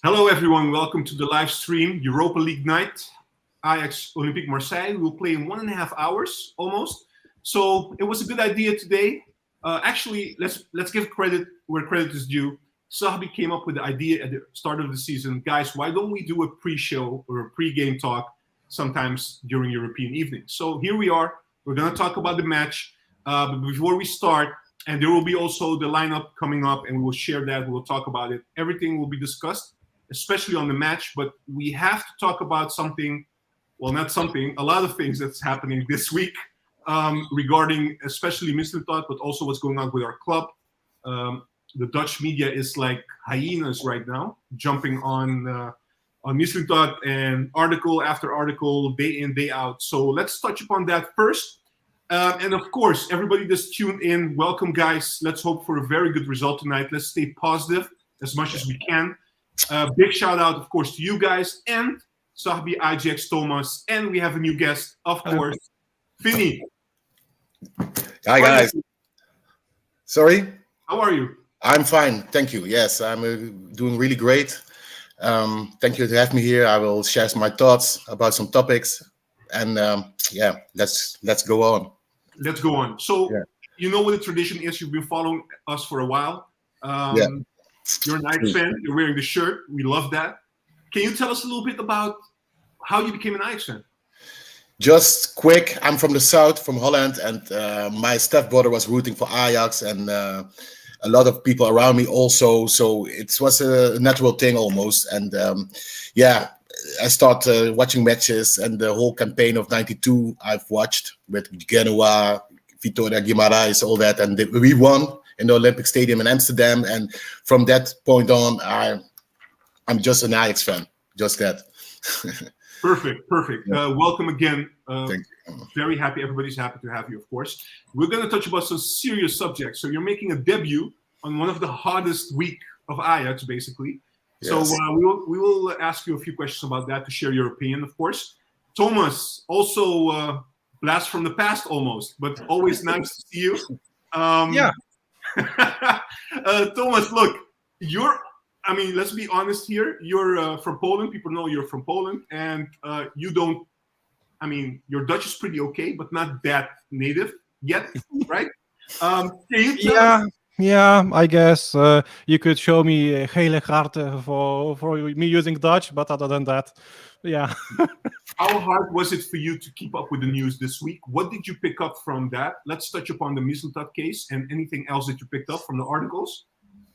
Hello, everyone. Welcome to the live stream, Europa League night. Ajax Olympique Marseille. We will play in 1.5 hours almost. So it was a good idea today. Actually, let's give credit where credit is due. Sahbi came up with the idea at the start of the season. Guys, why don't we do a pre-show or a pre-game talk sometimes during European evening? So here we are. We're going to talk about the match. But before we start, and there will be also the lineup coming up, and we will share that. We will talk about it. Everything will be discussed, especially on the match. But we have to talk about something, well, not something, a lot of things that's happening this week regarding especially Mislintat, but also what's going on with our club. The Dutch media is like hyenas right now, jumping on Mislintat and article after article, day in, day out. So let's touch upon that first. And of course, everybody that's tuned in, welcome, guys. Let's hope for a very good result tonight. Let's stay positive as much as we can. Big shout out, of course, to you guys and Sahbi, Ajax, Thomas, and we have a new guest, of course, Vinny. Hi, guys. Sorry? How are you? I'm fine, thank you. Yes, I'm doing really great. Thank you to have me here. I will share my thoughts about some topics, and yeah, let's go on. Let's go on. So, You know what the tradition is. You've been following us for a while. You're an Ajax fan. You're wearing the shirt. We love that. Can you tell us a little bit about how you became an Ajax fan? Just quick, I'm from the south, from Holland, and my stepbrother was rooting for Ajax, and a lot of people around me also. So it was a natural thing almost. And yeah, I started watching matches, and the whole campaign of '92 I've watched with Genoa, Vitória Guimarães, all that, and we won in the Olympic Stadium in Amsterdam. And from that point on, I'm just an Ajax fan, just that. Perfect. Welcome again. Thank you. Very happy. Everybody's happy to have you, of course. We're going to touch about some serious subjects. So you're making a debut on one of the hottest week of Ajax, basically. Yes. So we will ask you a few questions about that to share your opinion, of course. Thomas, also blast from the past almost, but always nice to see you. Yeah. Thomas, look, let's be honest here. You're from Poland. People know you're from Poland. And your Dutch is pretty okay, but not that native yet, right? Can you tell us? Yeah, I guess you could show me hele kaarten for me using Dutch, but other than that, yeah. How hard was it for you to keep up with the news this week? What did you pick up from that? Let's touch upon the Mislintat case and anything else that you picked up from the articles.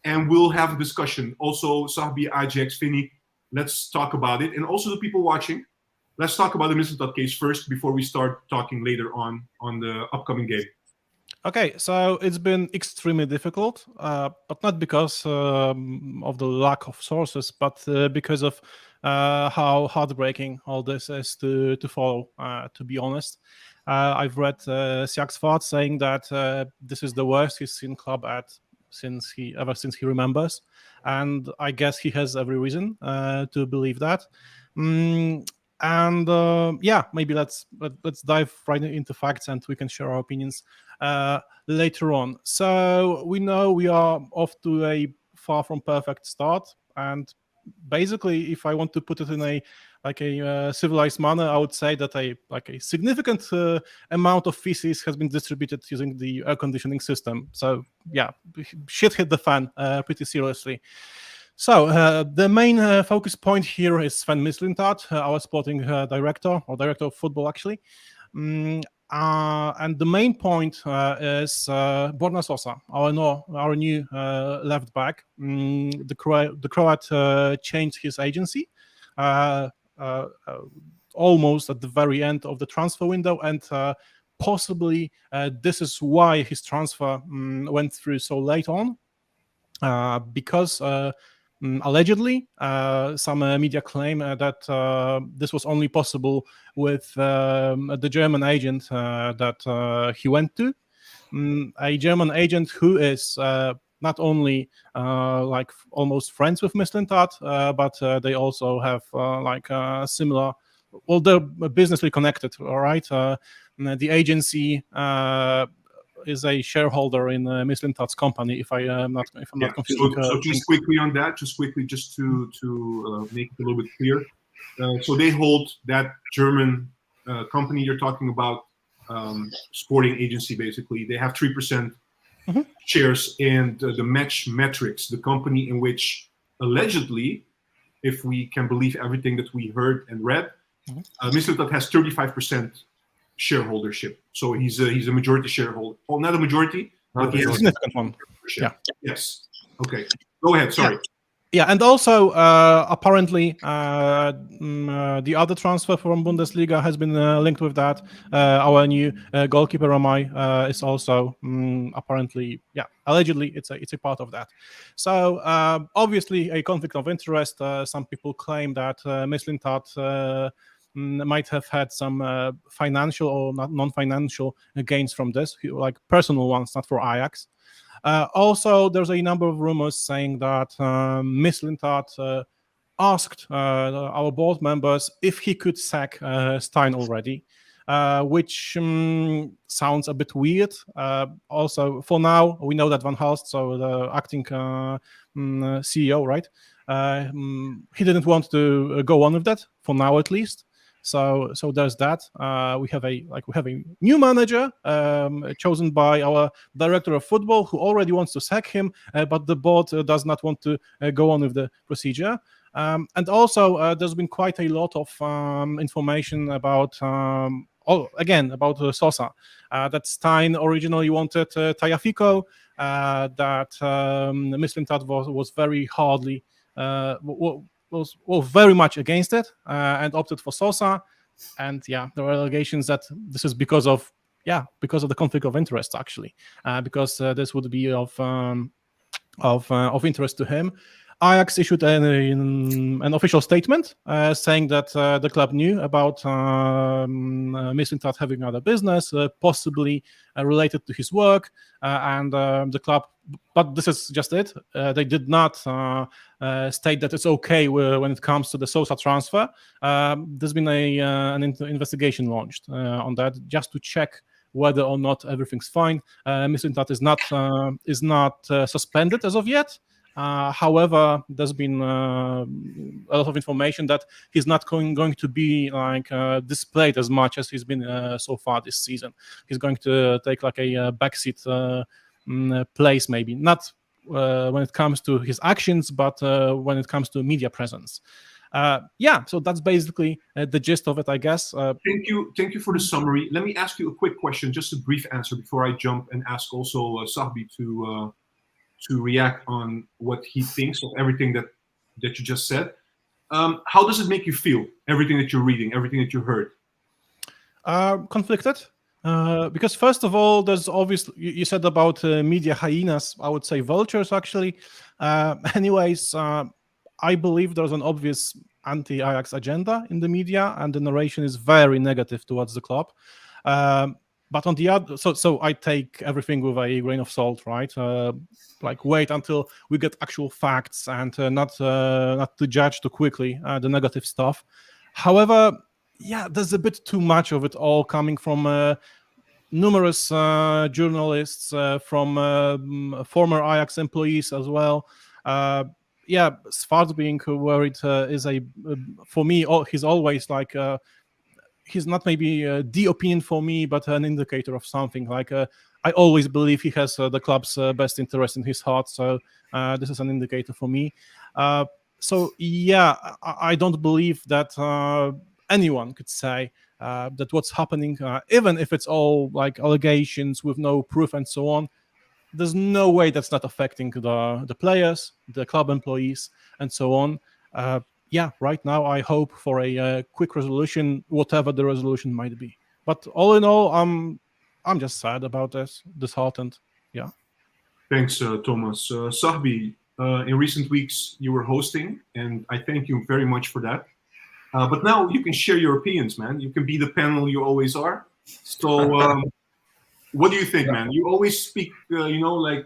And we'll have a discussion. Also, Sahbi, Ajax, Vinny, let's talk about it. And also the people watching, let's talk about the Mislintat case first before we start talking later on the upcoming game. Okay, so it's been extremely difficult, but not because of the lack of sources, but because of how heartbreaking all this is to follow, to be honest. I've read Siak's thoughts saying that this is the worst he's seen club at since he remembers, and I guess he has every reason to believe that. Yeah, maybe let's dive right into facts, and we can share our opinions later on. So we know we are off to a far from perfect start, and basically, if I want to put it in a civilized manner, I would say that a significant amount of feces has been distributed using the air conditioning system. So yeah, shit hit the fan pretty seriously. So the main focus point here is Sven Mislintat, our sporting director of football, actually. And the main point is Borna Sosa, our new left back. The Croat changed his agency almost at the very end of the transfer window, and possibly this is why his transfer went through so late on, because allegedly some media claim that this was only possible with the German agent that he went to, a German agent who is not only almost friends with Mislintat, but they also have similar. Well, they're businessly connected, all right. The agency is a shareholder in Mislintat's company. If I'm not confusing. So just quickly on that, just to make it a little bit clear. So they hold that German company you're talking about, sporting agency. Basically, they have 3% shares in the Match Metrics, the company in which allegedly, if we can believe everything that we heard and read, Mislintat has 35% shareholdership. So he's a majority shareholder. Well, not a majority, but he has a significant one. Yeah. Yes. Okay. Go ahead. Sorry. Yeah, and also apparently the other transfer from Bundesliga has been linked with that. Our new goalkeeper Ramai is also apparently, allegedly it's a part of that. So obviously a conflict of interest. Some people claim that Mislintat might have had some financial or non-financial gains from this, like personal ones, not for Ajax. Also, there's a number of rumors saying that Mislintat asked our board members if he could sack Stein already, which sounds a bit weird. Also, for now, we know that Van Halst, so the acting CEO, right? He didn't want to go on with that for now, at least. So there's that. We have a new manager chosen by our director of football, who already wants to sack him, but the board does not want to go on with the procedure. And also, there's been quite a lot of information about Sosa. That Stein originally wanted Tagliafico, that Mislintat was very hardly was very much against it and opted for Sosa. And there are allegations that this is because of the conflict of interest, actually, because this would be of interest to him. Ajax issued an official statement saying that the club knew about Mislintat having other business, possibly related to his work, and the club. But this is just it. They did not state that it's okay when it comes to the Sosa transfer. There's been an investigation launched on that, just to check whether or not everything's fine. Mislintat is not suspended as of yet. However, there's been a lot of information that he's not going to be displayed as much as he's been so far this season. He's going to take like a backseat place, maybe not when it comes to his actions, but when it comes to media presence. So that's basically the gist of it, I guess. Thank you for the summary. Let me ask you a quick question, just a brief answer before I jump and ask also Sahbi to react on what he thinks of everything that you just said. How does it make you feel, everything that you're reading, everything that you heard? Conflicted. Because first of all, there's obviously, you said about media hyenas, I would say vultures, actually. Anyways, I believe there's an obvious anti-Ajax agenda in the media, and the narration is very negative towards the club. But on the other, so I take everything with a grain of salt, right? Wait until we get actual facts and not to judge too quickly the negative stuff. However, there's a bit too much of it all coming from numerous journalists, from former Ajax employees as well. Svart being worried is for me, he's always he's not maybe the opinion for me, but an indicator of something. I always believe he has the club's best interest in his heart, so this is an indicator for me. I don't believe that anyone could say that what's happening, even if it's all allegations with no proof and so on, there's no way that's not affecting the players, the club employees, and so on. Right now I hope for a quick resolution, whatever the resolution might be. But all in all, I'm just sad about this, disheartened. Thanks, Thomas. Sahbi, in recent weeks you were hosting, and I thank you very much for that. But now you can share your opinions, man. You can be the panel you always are. So, what do you think, man? You always speak, you're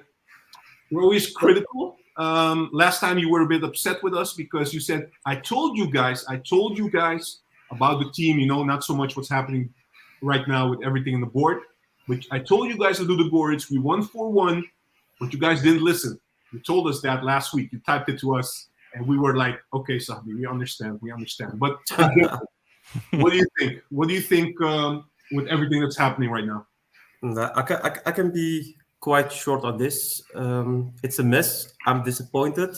always critical. Last time you were a bit upset with us because you said, I told you guys about the team, not so much what's happening right now with everything on the board. But I told you guys to do the boards. We won 4-1, but you guys didn't listen. You told us that last week. You typed it to us, and we were like, okay, Sahbi, we understand. But again, what do you think? What do you think with everything that's happening right now? I can be quite short on this. It's a mess. I'm disappointed,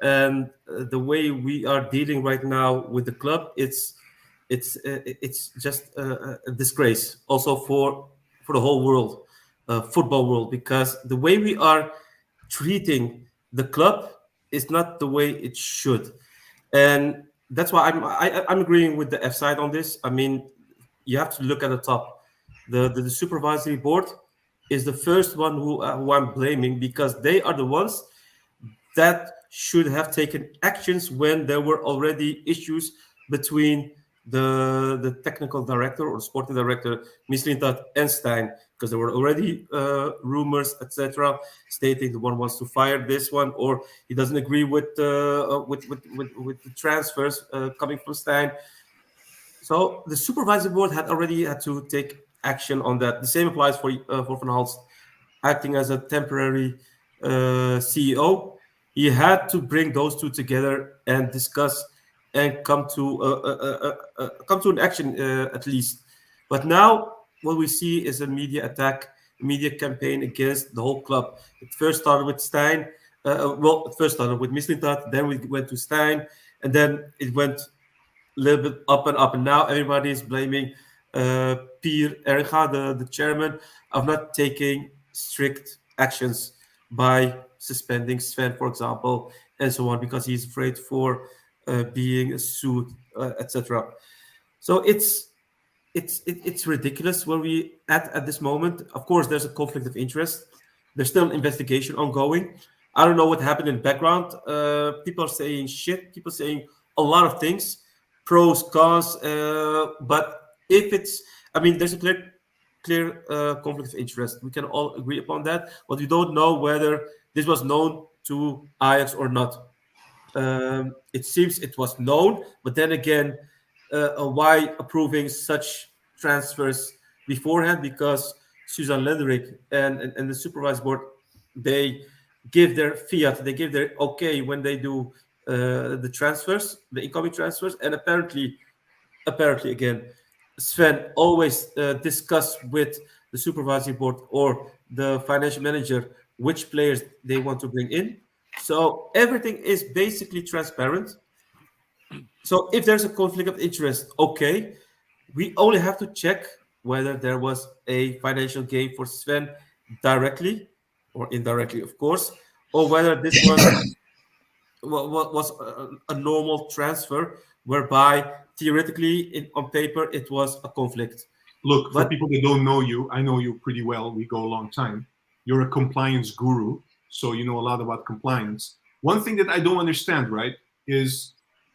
and the way we are dealing right now with the club, it's just a disgrace. Also for the whole world, football world, because the way we are treating the club is not the way it should, and that's why I'm agreeing with the F side on this. I mean, you have to look at the top. The supervisory board is the first one who I'm blaming, because they are the ones that should have taken actions when there were already issues between the technical director or sporting director Mislintat and Stein, because there were already rumors, etc., stating the one wants to fire this one, or he doesn't agree with the transfers coming from Stein. So the supervisory board had already had to take action on that. The same applies for Van Halst, acting as a temporary CEO. He had to bring those two together and discuss and come to an action at least. But now what we see is a media attack, a media campaign against the whole club. It first started with Stein. It first started with Mislintat, then we went to Stein, and then it went a little bit up and up. And now everybody is blaming Pier Eringa, the chairman, of not taking strict actions by suspending Sven, for example, and so on, because he's afraid for being sued, etc. So it's ridiculous where we at this moment. Of course, there's a conflict of interest. There's still an investigation ongoing. I don't know what happened in the background. People are saying shit. People are saying a lot of things, pros, cons. But if it's, I mean, there's a clear conflict of interest. We can all agree upon that, but we don't know whether this was known to Ajax or not. It seems it was known, but then again, why approving such transfers beforehand? Because Susan Lenderick and the supervisory board, they give their fiat, they give their okay when they do the transfers, the incoming transfers, and apparently again, Sven always discuss with the supervisory board or the financial manager which players they want to bring in. So everything is basically transparent. So if there's a conflict of interest, okay, we only have to check whether there was a financial gain for Sven directly or indirectly, of course, or whether this was a normal transfer whereby theoretically on paper it was a conflict. Look, for people that don't know you, I know you pretty well. We go a long time. You're a compliance guru, so you know a lot about compliance. One thing that I don't understand, right, is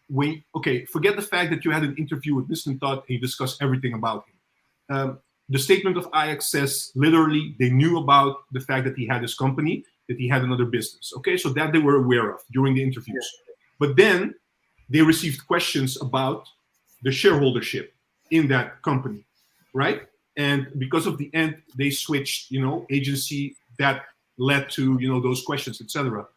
forget the fact that you had an interview with Mislintat and you discussed everything about him. The statement of Ajax says literally they knew about the fact that he had his company, that he had another business. Okay, so that they were aware of during the interviews. But then they received questions about the shareholdership in that company, right? And because of the end, they switched, agency that led to, those questions, etc.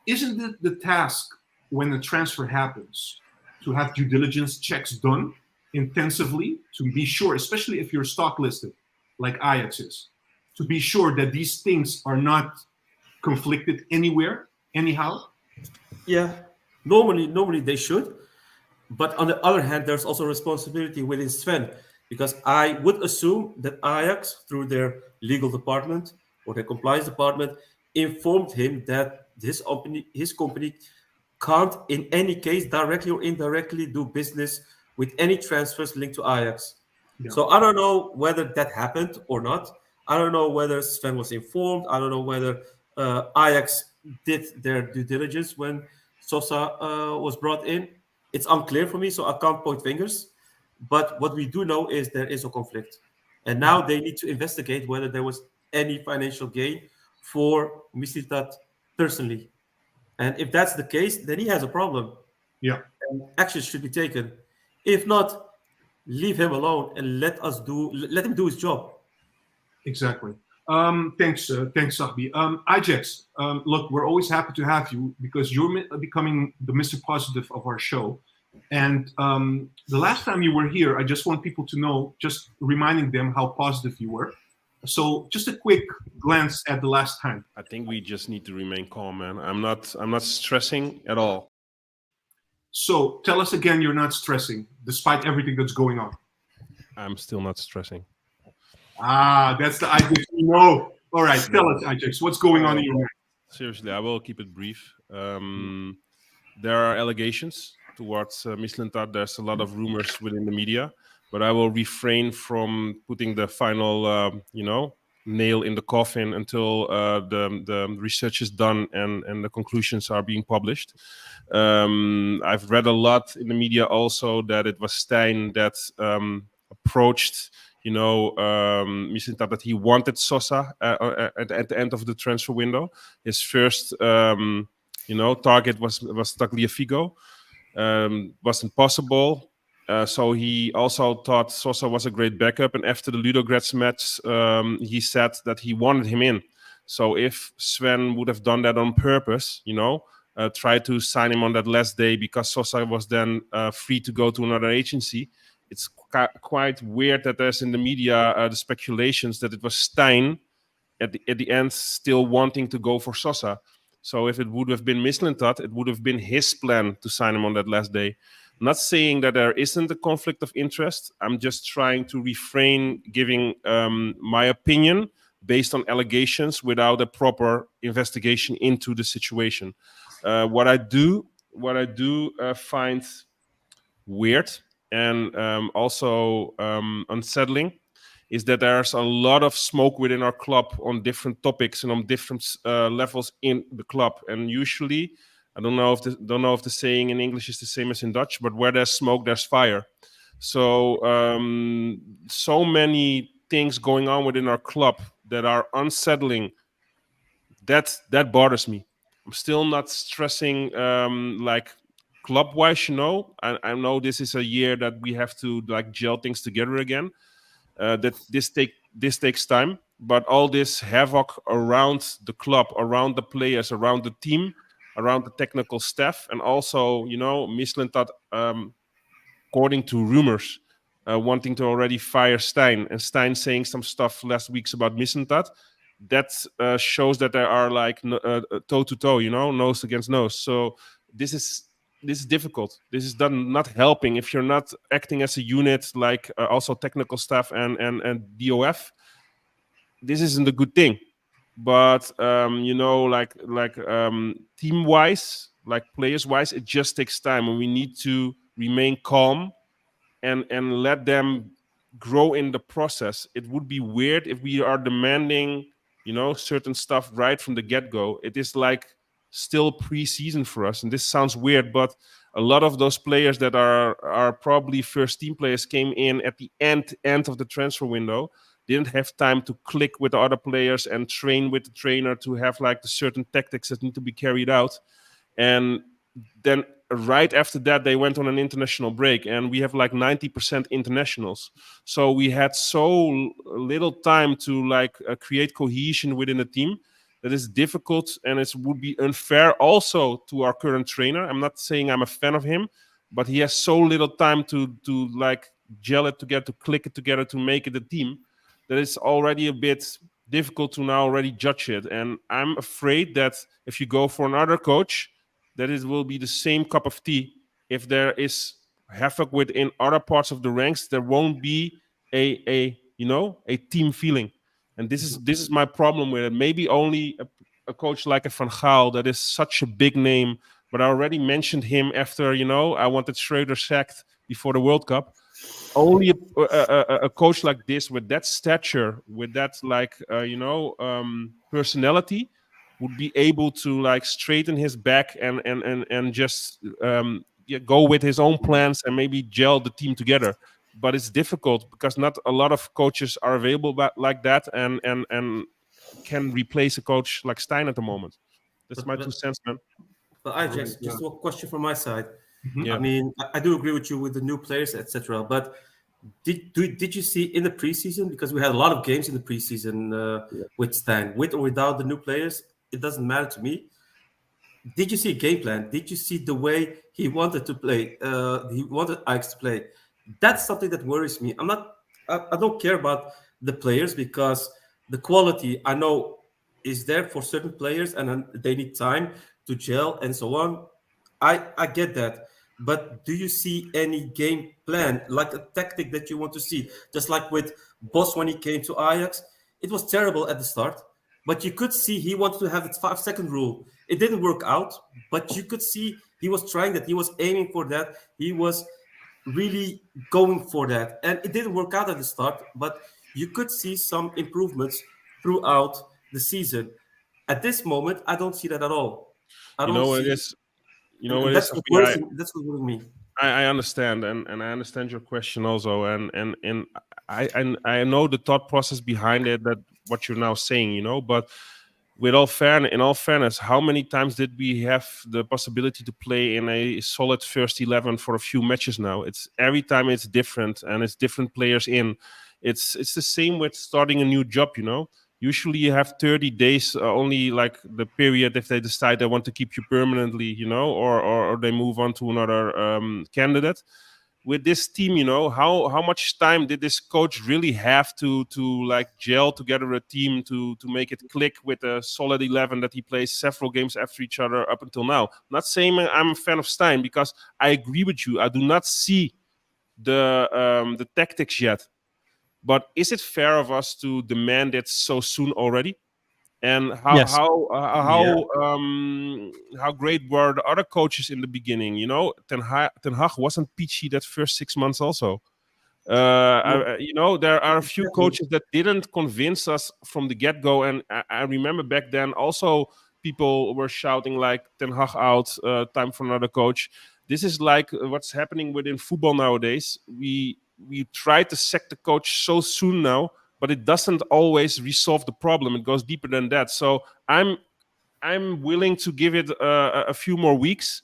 Isn't it the task when a transfer happens to have due diligence checks done intensively to be sure, especially if you're stock listed like Ajax is, to be sure that these things are not conflicted anywhere, anyhow? Yeah, normally they should. But on the other hand, there's also responsibility within Sven, because I would assume that Ajax, through their legal department or their compliance department, informed him that his company can't, in any case, directly or indirectly, do business with any transfers linked to Ajax. Yeah. So I don't know whether that happened or not. I don't know whether Sven was informed. I don't know whether Ajax did their due diligence when Sosa was brought in. It's unclear for me, so I can't point fingers. But what we do know is there is a conflict. And now they need to investigate whether there was any financial gain for Mislintat personally. And if that's the case, then he has a problem. Yeah. And action should be taken. If not, leave him alone and let him do his job. Exactly. Thanks, Sahbi. Ajax, look, we're always happy to have you because you're becoming the Mr. Positive of our show. And the last time you were here, I just want people to know, just reminding them how positive you were. So just a quick glance at the last time. I think we just need to remain calm, man. I'm not stressing at all. So tell us again, you're not stressing despite everything that's going on. I'm still not stressing. That's the Ajax we know. All right, tell us, Ajax, what's going on in your mind? Seriously, I will keep it brief. There are allegations towards Mislintat. There's a lot of rumors within the media, but I will refrain from putting the final, nail in the coffin until the research is done and the conclusions are being published. I've read a lot in the media also that it was Stijn that approached Mislintat, that he wanted Sosa at the end of the transfer window. His first target was Tagliafico. Wasn't possible. So he also thought Sosa was a great backup. And after the Ludogorets match, he said that he wanted him in. So if Sven would have done that on purpose, try to sign him on that last day because Sosa was then free to go to another agency, it's quite weird that there's in the media the speculations that it was Stijn at the end still wanting to go for Sosa. So if it would have been Mislintat, it would have been his plan to sign him on that last day. I'm not saying that there isn't a conflict of interest. I'm just trying to refrain giving my opinion based on allegations without a proper investigation into the situation. What I do find weird and also unsettling is that there's a lot of smoke within our club on different topics and on different levels in the club. And usually, I don't know if the saying in English is the same as in Dutch, but where there's smoke, there's fire. So so many things going on within our club that are unsettling. That bothers me. I'm still not stressing like club-wise, I know this is a year that we have to like gel things together again. That this takes time, but all this havoc around the club, around the players, around the team, around the technical staff, and also Mislintat, according to rumors, wanting to already fire Stijn, and Stijn saying some stuff last week about Mislintat. That shows that there are like toe to toe, nose against nose. So this is difficult. This is not helping if you're not acting as a unit, like also technical staff and DOF. This isn't a good thing. But team wise, like players wise, it just takes time, and we need to remain calm and let them grow in the process. It would be weird if we are demanding certain stuff right from the get-go. It is like still pre-season for us, and this sounds weird, but a lot of those players that are probably first team players came in at the end of the transfer window, didn't have time to click with the other players and train with the trainer to have like the certain tactics that need to be carried out. And then right after that, they went on an international break, and we have like 90% internationals. So we had so little time to like create cohesion within the team that is difficult, and it would be unfair also to our current trainer. I'm not saying I'm a fan of him, but he has so little time to like gel it together, to click it together, to make it a team, that it's already a bit difficult to now already judge it. And I'm afraid that if you go for another coach, that it will be the same cup of tea. If there is havoc within other parts of the ranks, there won't be a team feeling. And this is my problem with it. Maybe only a coach like a Van Gaal, that is such a big name, but I already mentioned him after, I wanted Schreuder sacked before the World Cup. Only a coach like this, with that stature, with that personality, would be able to like straighten his back and just go with his own plans and maybe gel the team together. But it's difficult because not a lot of coaches are available like that and can replace a coach like Stijn at the moment. That's my 2 cents, man. But Ajax, just a question from my side. Mhm. Yeah. I mean, I do agree with you with the new players, etc. But Did you see in the preseason, because we had a lot of games in the preseason with Stan, with or without the new players, it doesn't matter to me. Did you see a game plan? Did you see the way he wanted to play? He wanted Ajax to play. That's something that worries me. I don't care about the players, because the quality I know is there for certain players, and then they need time to gel and so on. I get that. But do you see any game plan, like a tactic that you want to see? Just like with Boss when he came to Ajax, it was terrible at the start, but you could see he wanted to have the 5-second rule. It didn't work out, but you could see he was trying that. He was aiming for that. He was really going for that. And it didn't work out at the start, but you could see some improvements throughout the season. At this moment, I don't see that at all. I You don't know what see it it. is. You know And what it is. that's what Sophia? worries, that's what worries me. I understand, and I understand your question also, and I know the thought process behind it, that what you're now saying, but in all fairness, how many times did we have the possibility to play in a solid first 11 for a few matches now? It's every time it's different, and it's different players in. It's the same with starting a new job. Usually you have 30 days, only like the period if they decide they want to keep you permanently, or they move on to another candidate. With this team, how much time did this coach really have to like gel together a team to make it click with a solid 11 that he plays several games after each other up until now? I'm not saying I'm a fan of Stein, because I agree with you. I do not see the tactics yet. But is it fair of us to demand it so soon already? And Yes. how great were the other coaches in the beginning? Ten Hag wasn't peachy that first 6 months also. There are a few coaches that didn't convince us from the get-go, and I remember back then also people were shouting like Ten Hag out, time for another coach. This is like what's happening within football nowadays. We try to sack the coach so soon now, but it doesn't always resolve the problem. It goes deeper than that. So I'm willing to give it a few more weeks.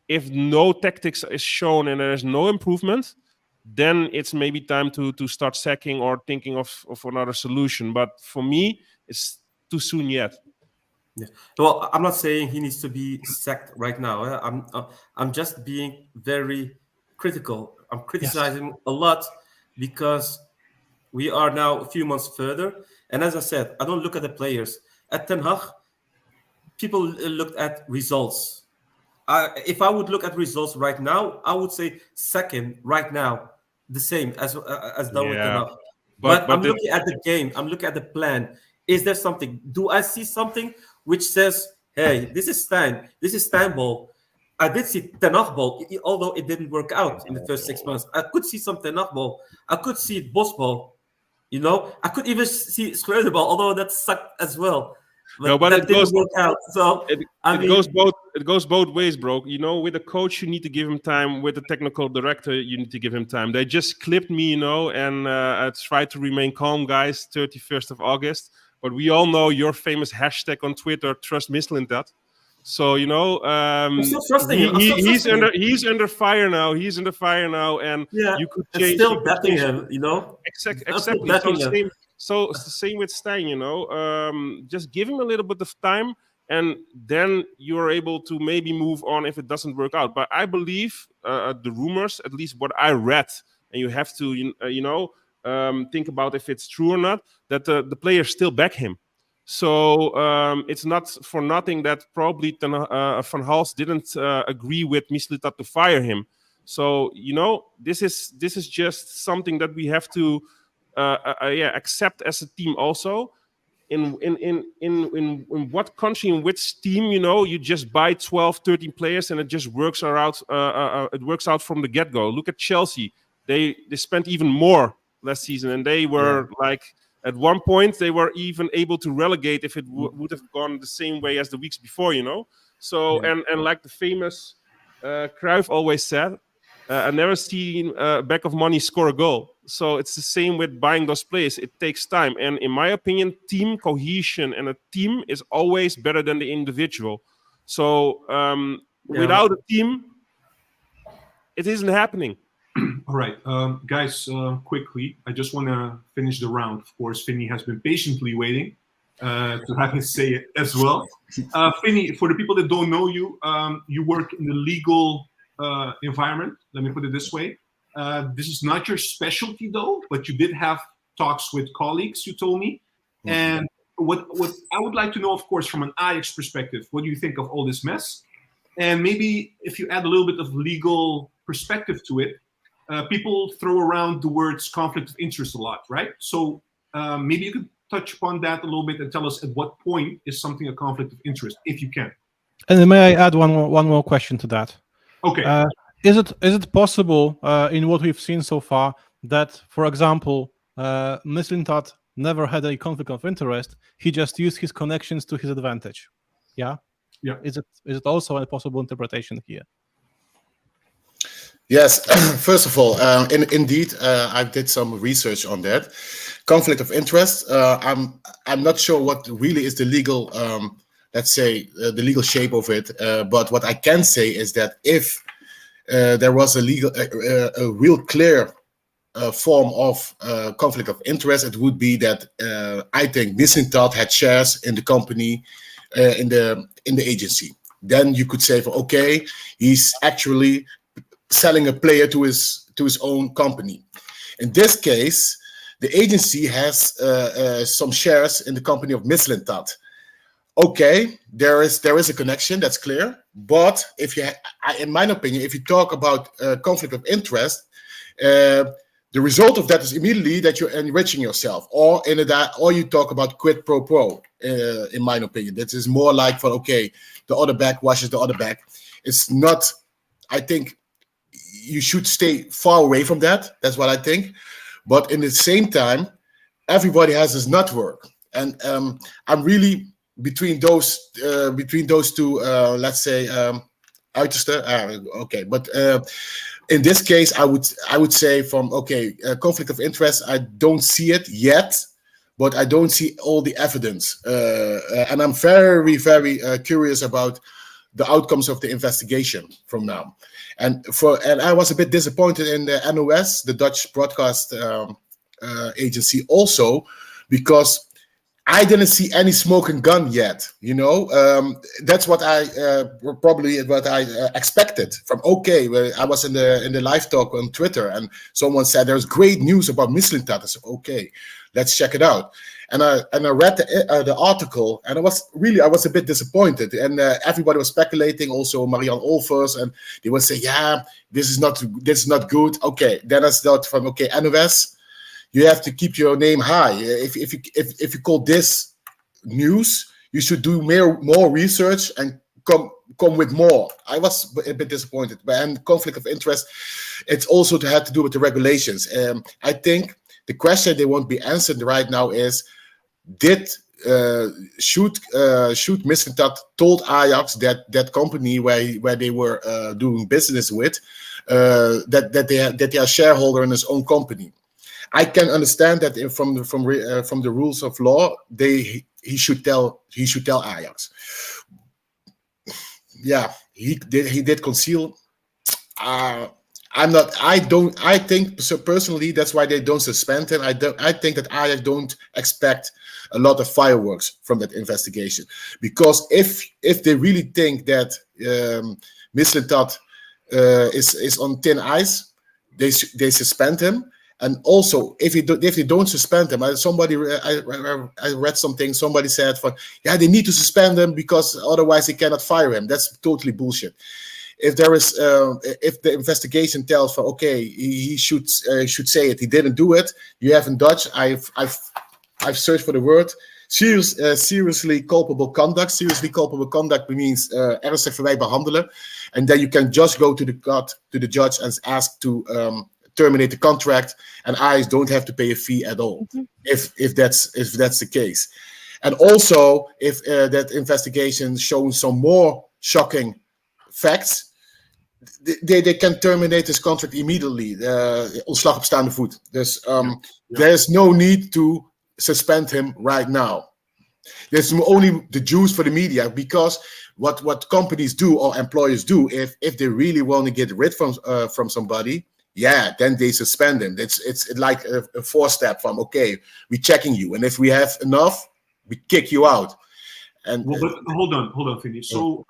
If no tactics is shown and there's no improvement, then it's maybe time to start sacking or thinking of another solution. But for me, it's too soon yet. Yeah. Well, I'm not saying he needs to be sacked right now. I'm just being very critical. I'm criticizing a lot because we are now a few months further. And as I said, I don't look at the players. At Ten Hag, people looked at results. If I would look at results right now, I would say second right now, the same as done with Ten Yeah, Hag. But I'm looking at the game. I'm looking at the plan. Is there something? Do I see something which says, "Hey, this is Stein. This is Stein ball." I did see Ten Hag ball, although it didn't work out in the first 6 months. I could see some Ten Hag ball. I could see Bos ball. I could even see Schreuder ball, although that sucked as well. But that didn't work out. So it goes both ways, bro. With a coach, you need to give him time. With a technical director, you need to give him time. They just clipped me, and I tried to remain calm, guys. 31st of August, but we all know your famous hashtag on Twitter, trust Mislintat. So I'm still trusting him. He's under fire now. He's under fire now, and you could change. Still backing him, Exactly. So it's the same with Stein. Just give him a little bit of time, and then you are able to maybe move on if it doesn't work out. But I believe the rumors, at least what I read, and you have to think about if it's true or not, that the players still back him. So it's not for nothing that probably Van Hals didn't agree with Mislintat to fire him. So this is just something that we have to accept as a team. Also, in what country, in which team, you just buy 12, 13 players and it just works out. It works out from the get-go. Look at Chelsea. They spent even more last season, and they were like. At one point, they were even able to relegate if it would have gone the same way as the weeks before, So, and like the famous Cruyff always said, I never seen a bag of money score a goal. So it's the same with buying those players. It takes time. And in my opinion, team cohesion and a team is always better than the individual. So without a team, it isn't happening. All right, guys, quickly, I just want to finish the round. Of course, Finny has been patiently waiting to have his say it as well. Finny, for the people that don't know you, you work in the legal environment. Let me put it this way. This is not your specialty, though, but you did have talks with colleagues, you told me. And what I would like to know, of course, from an Ajax perspective, what do you think of all this mess? And maybe if you add a little bit of legal perspective to it, people throw around the words conflict of interest a lot, right? So maybe you could touch upon that a little bit and tell us at what point is something a conflict of interest, if you can. And then may I add one more question to that? Okay. Is it possible, in what we've seen so far, that, for example, Mislintat never had a conflict of interest? He just used his connections to his advantage. Yeah. Yeah. Is it also a possible interpretation here? Yes, first of all, indeed, I did some research on that. Conflict of interest. I'm not sure what really is the legal, let's say, the legal shape of it. But what I can say is that if there was a real clear form of conflict of interest, it would be that I think Mislintat had shares in the company, in the agency. Then you could say, okay, he's actually selling a player to his own company. In this case, the agency has some shares in the company of Mislintat. Okay, there is a connection, that's clear. But if you, in my opinion, if you talk about conflict of interest, the result of that is immediately that you're enriching yourself, or you talk about quid pro quo. In my opinion, that is more like for okay, the other back washes the other back. It's not. I think you should stay far away from that. That's what I think. But in the same time, everybody has this network, and I'm really between those two. Let's say uiterste. Okay, but in this case, I would say from okay, conflict of interest. I don't see it yet, but I don't see all the evidence, and I'm very, very curious about the outcomes of the investigation from now. And I was a bit disappointed in the NOS, the Dutch broadcast agency, also because I didn't see any smoking gun yet. You know, that's what I expected from. Okay, well, I was in the live talk on Twitter, and someone said there's great news about Mislintat. I said, okay, let's check it out. And I read the article, and I was a bit disappointed. And everybody was speculating, also Marianne Olvers, and they would say, yeah, this is not good. Okay, then I thought from okay, NOS, you have to keep your name high. If you call this news, you should do more research and come with more. I was a bit disappointed, and conflict of interest, it's also had to do with the regulations. I think the question they won't be answered right now is, should Mislintat told Ajax that company where they were doing business with that they are shareholder in his own company? I can understand that from the rules of law, he should tell Ajax. Yeah, he did conceal. I think so personally that's why they don't suspend him. I think that Ajax don't expect a lot of fireworks from that investigation, because if they really think that Mislintat is on thin ice, they suspend him. And also, if they don't suspend him, I read something. Somebody said, yeah, they need to suspend him because otherwise they cannot fire him. That's totally bullshit. If there is, if the investigation tells for okay, he should say it, he didn't do it. You have in Dutch, I've searched for the word seriously culpable conduct. Seriously culpable conduct means ernstig verwijt behandelen, and then you can just go to the judge and ask to terminate the contract, and Ajax don't have to pay a fee at all. If that's the case, and also if that investigation shows some more shocking facts, they can terminate his contract immediately. Ontslag op staande voet. There's no need to suspend him right now. There's only the juice for the media, because what companies do or employers do, if they really want to get rid from somebody, yeah, then they suspend him. It's like a four-step from, okay, we're checking you, and if we have enough, we kick you out. And well, but hold on, Vinny. So,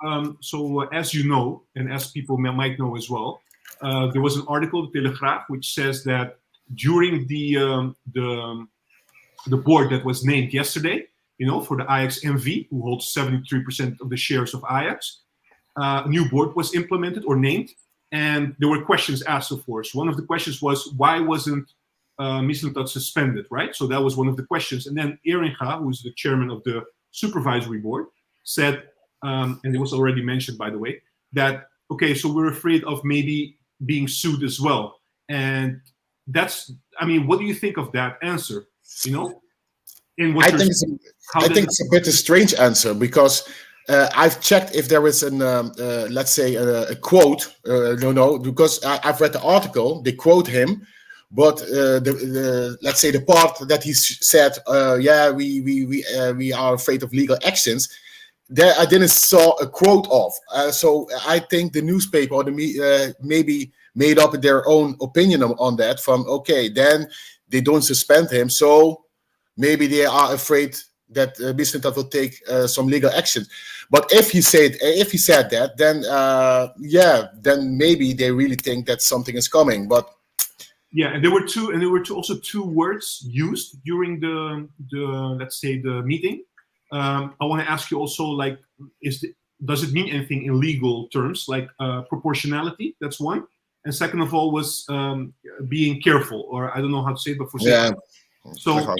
as you know, and as people might know as well, there was an article, the Telegraaf, which says that during the board that was named yesterday, for the Ajax MV, who holds 73% of the shares of Ajax, a new board was implemented or named, and there were questions asked, of course. One of the questions was, why wasn't Mislintat suspended, right? So that was one of the questions. And then Eringa, who is the chairman of the supervisory board, said, and it was already mentioned, by the way, that, okay, so we're afraid of maybe being sued as well. And that's, what do you think of that answer? I think it's a bit a strange answer, because I've checked if there is an, let's say, a quote. No, because I've read the article. They quote him, but let's say the part that he said, yeah, we are afraid of legal actions. There, I didn't saw a quote of. So I think the newspaper or the maybe made up their own opinion on that. From okay, then they don't suspend him, so maybe they are afraid that Mislintat will take some legal action. But if he said that, then yeah, then maybe they really think that something is coming. But yeah, and there were also two words used during the let's say the meeting. I want to ask you also, like, does it mean anything in legal terms, like proportionality? That's one, and second of all was being careful, or I don't know how to say it, but for safety. Yeah. So.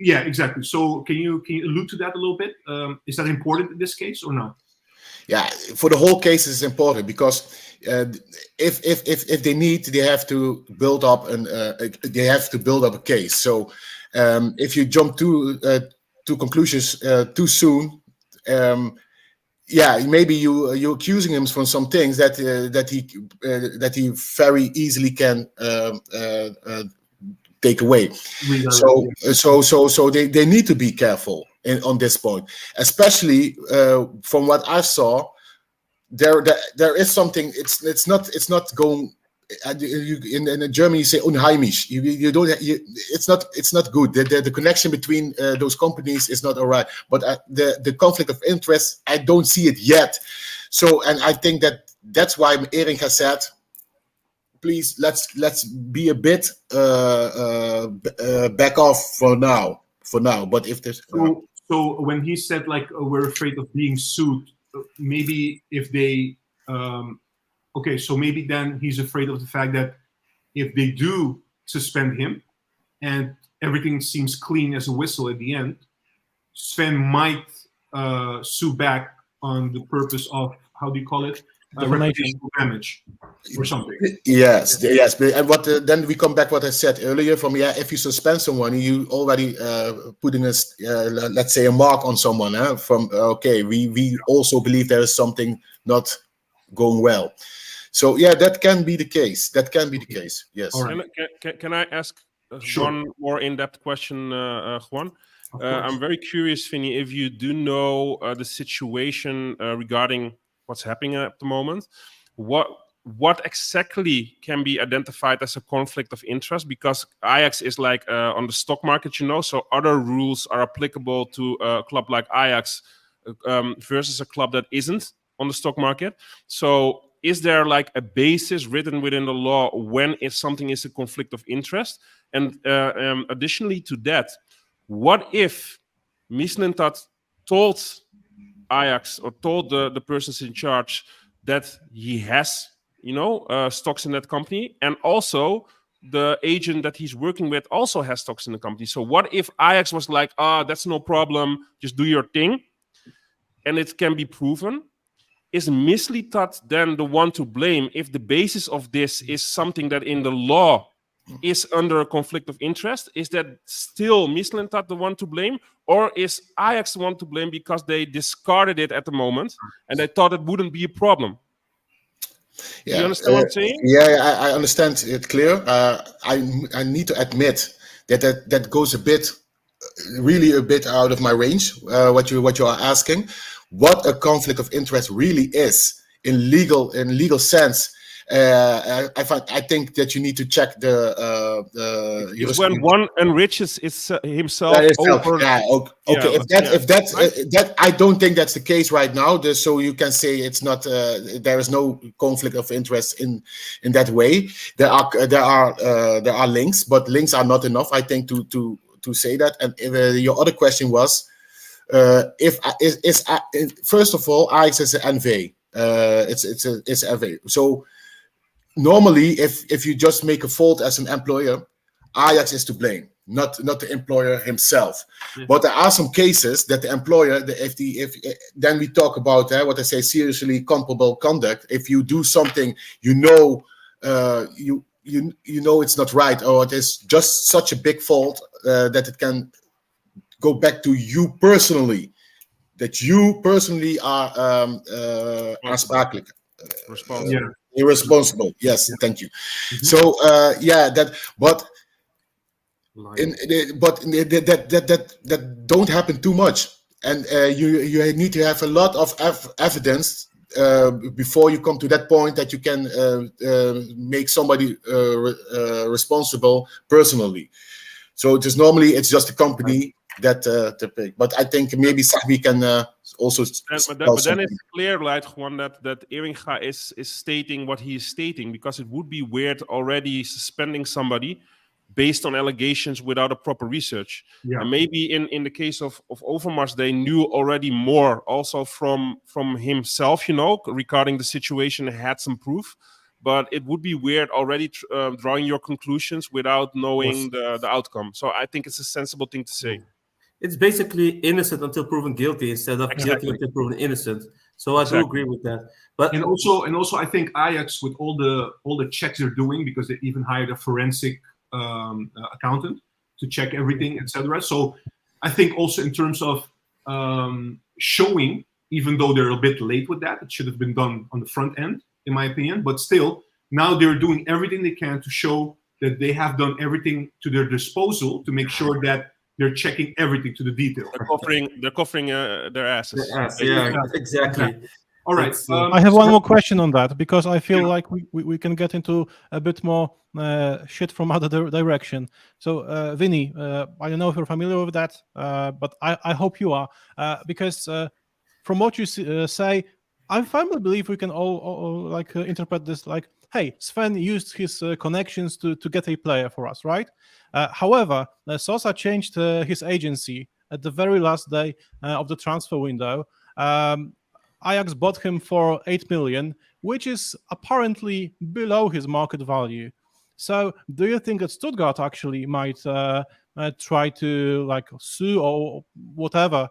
Yeah, exactly. So can you allude to that a little bit? Is that important in this case or not? Yeah, for the whole case it's important, because if they need, they have to build up a case. So if you jump to conclusions too soon, yeah, maybe you're accusing him from some things that he very easily can take away. So they need to be careful on this point, especially from what I saw. There is something. It's not going. In Germany, you say unheimisch. You don't. It's not good. The connection between those companies is not all right. But the conflict of interest, I don't see it yet. So, and I think that's why Eringa said, please, let's be a bit back off for now. But if there's so when he said, like, we're afraid of being sued, maybe if they okay, so maybe then he's afraid of the fact that if they do suspend him and everything seems clean as a whistle at the end, Sven might sue back on the purpose of, how do you call it? Reputational damage or something. Yes. And what then we come back what I said earlier from, yeah, if you suspend someone, you already putting a let's say a mark on someone from okay, we also believe there is something not going well. So yeah, that can be the case. Yes. Right. Can I ask Sure. one more in-depth question, Juan? I'm very curious, Vinny, if you do know the situation regarding what's happening at the moment. What exactly can be identified as a conflict of interest? Because Ajax is like on the stock market, so other rules are applicable to a club like Ajax versus a club that isn't on the stock market. So is there like a basis written within the law if something is a conflict of interest? And additionally to that, what if Mislintat told Ajax or told the persons in charge that he has, stocks in that company, and also the agent that he's working with also has stocks in the company? So what if Ajax was like, that's no problem, just do your thing, and it can be proven? Is Mislintat then the one to blame if the basis of this is something that in the law is under a conflict of interest? Is that still Mislintat the one to blame, or is Ajax the one to blame because they discarded it at the moment and they thought it wouldn't be a problem? Yeah, you understand what I'm saying? Yeah, I understand it clear. I need to admit that goes really a bit out of my range. What you are asking, what a conflict of interest really is in legal sense. I think that you need to check the It's when one enriches himself that is over. yeah, okay. If that I don't think that's the case right now. So you can say it's not. There is no conflict of interest in that way. There are links, but links are not enough. I think to say that. And your other question was, first of all, Ajax is an NV. It's NV. So normally, if you just make a fault as an employer, Ajax is to blame, not the employer himself. Yeah. But there are some cases that the employer, then we talk about what I say, seriously culpable conduct. If you do something, you know it's not right, or it is just such a big fault that it can go back to you personally. That you personally are aansprakelijk. Responsible. Yeah. Irresponsible. Yes, thank you. Mhm. So that don't happen too much, and you need to have a lot of evidence before you come to that point that you can make somebody responsible personally. So it's just the company that pick. But I think maybe we can also. But then it's clear, like one that Eringa is stating what he is stating, because it would be weird already suspending somebody based on allegations without a proper research. Yeah. And maybe in the case of Overmars, they knew already more also from himself, regarding the situation, had some proof. But it would be weird already drawing your conclusions without knowing the outcome. So I think it's a sensible thing to say. It's basically innocent until proven guilty instead of guilty until proven innocent. So I do agree with that. But And also, I think Ajax, with all the checks they're doing, because they even hired a forensic accountant to check everything, etc. So I think also in terms of showing, even though they're a bit late with that, it should have been done on the front end, in my opinion. But still, now they're doing everything they can to show that they have done everything to their disposal to make sure that they're checking everything to the detail. They're covering their asses. Yeah, exactly. All right. I have one more question on that, because I feel like we can get into a bit more shit from other direction. So, Vinny, I don't know if you're familiar with that, but I hope you are, because from what you say, I firmly believe we can all interpret this like, hey, Sven used his connections to get a player for us, right? However, Sosa changed his agency at the very last day of the transfer window. Ajax bought him for 8 million, which is apparently below his market value. So do you think that Stuttgart actually might try to sue or whatever,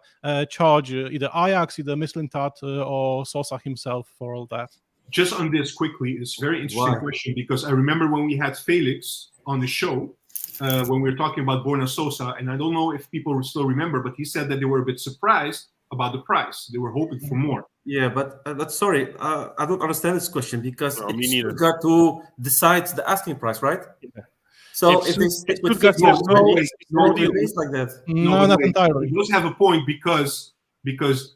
charge either Ajax, either Mislintat or Sosa himself for all that? Just on this quickly, it's a very interesting question, because I remember when we had Felix on the show, when we were talking about Borna Sosa, and I don't know if people still remember, but he said that they were a bit surprised about the price. They were hoping for more. Yeah, but sorry, I don't understand this question, because No, me it's neither. Stuttgart who decides the asking price, right? Yeah. So If if they stick with Stuttgart 50 says no, million, no they deal. raise like that. No, not wait, entirely. He does have a point, because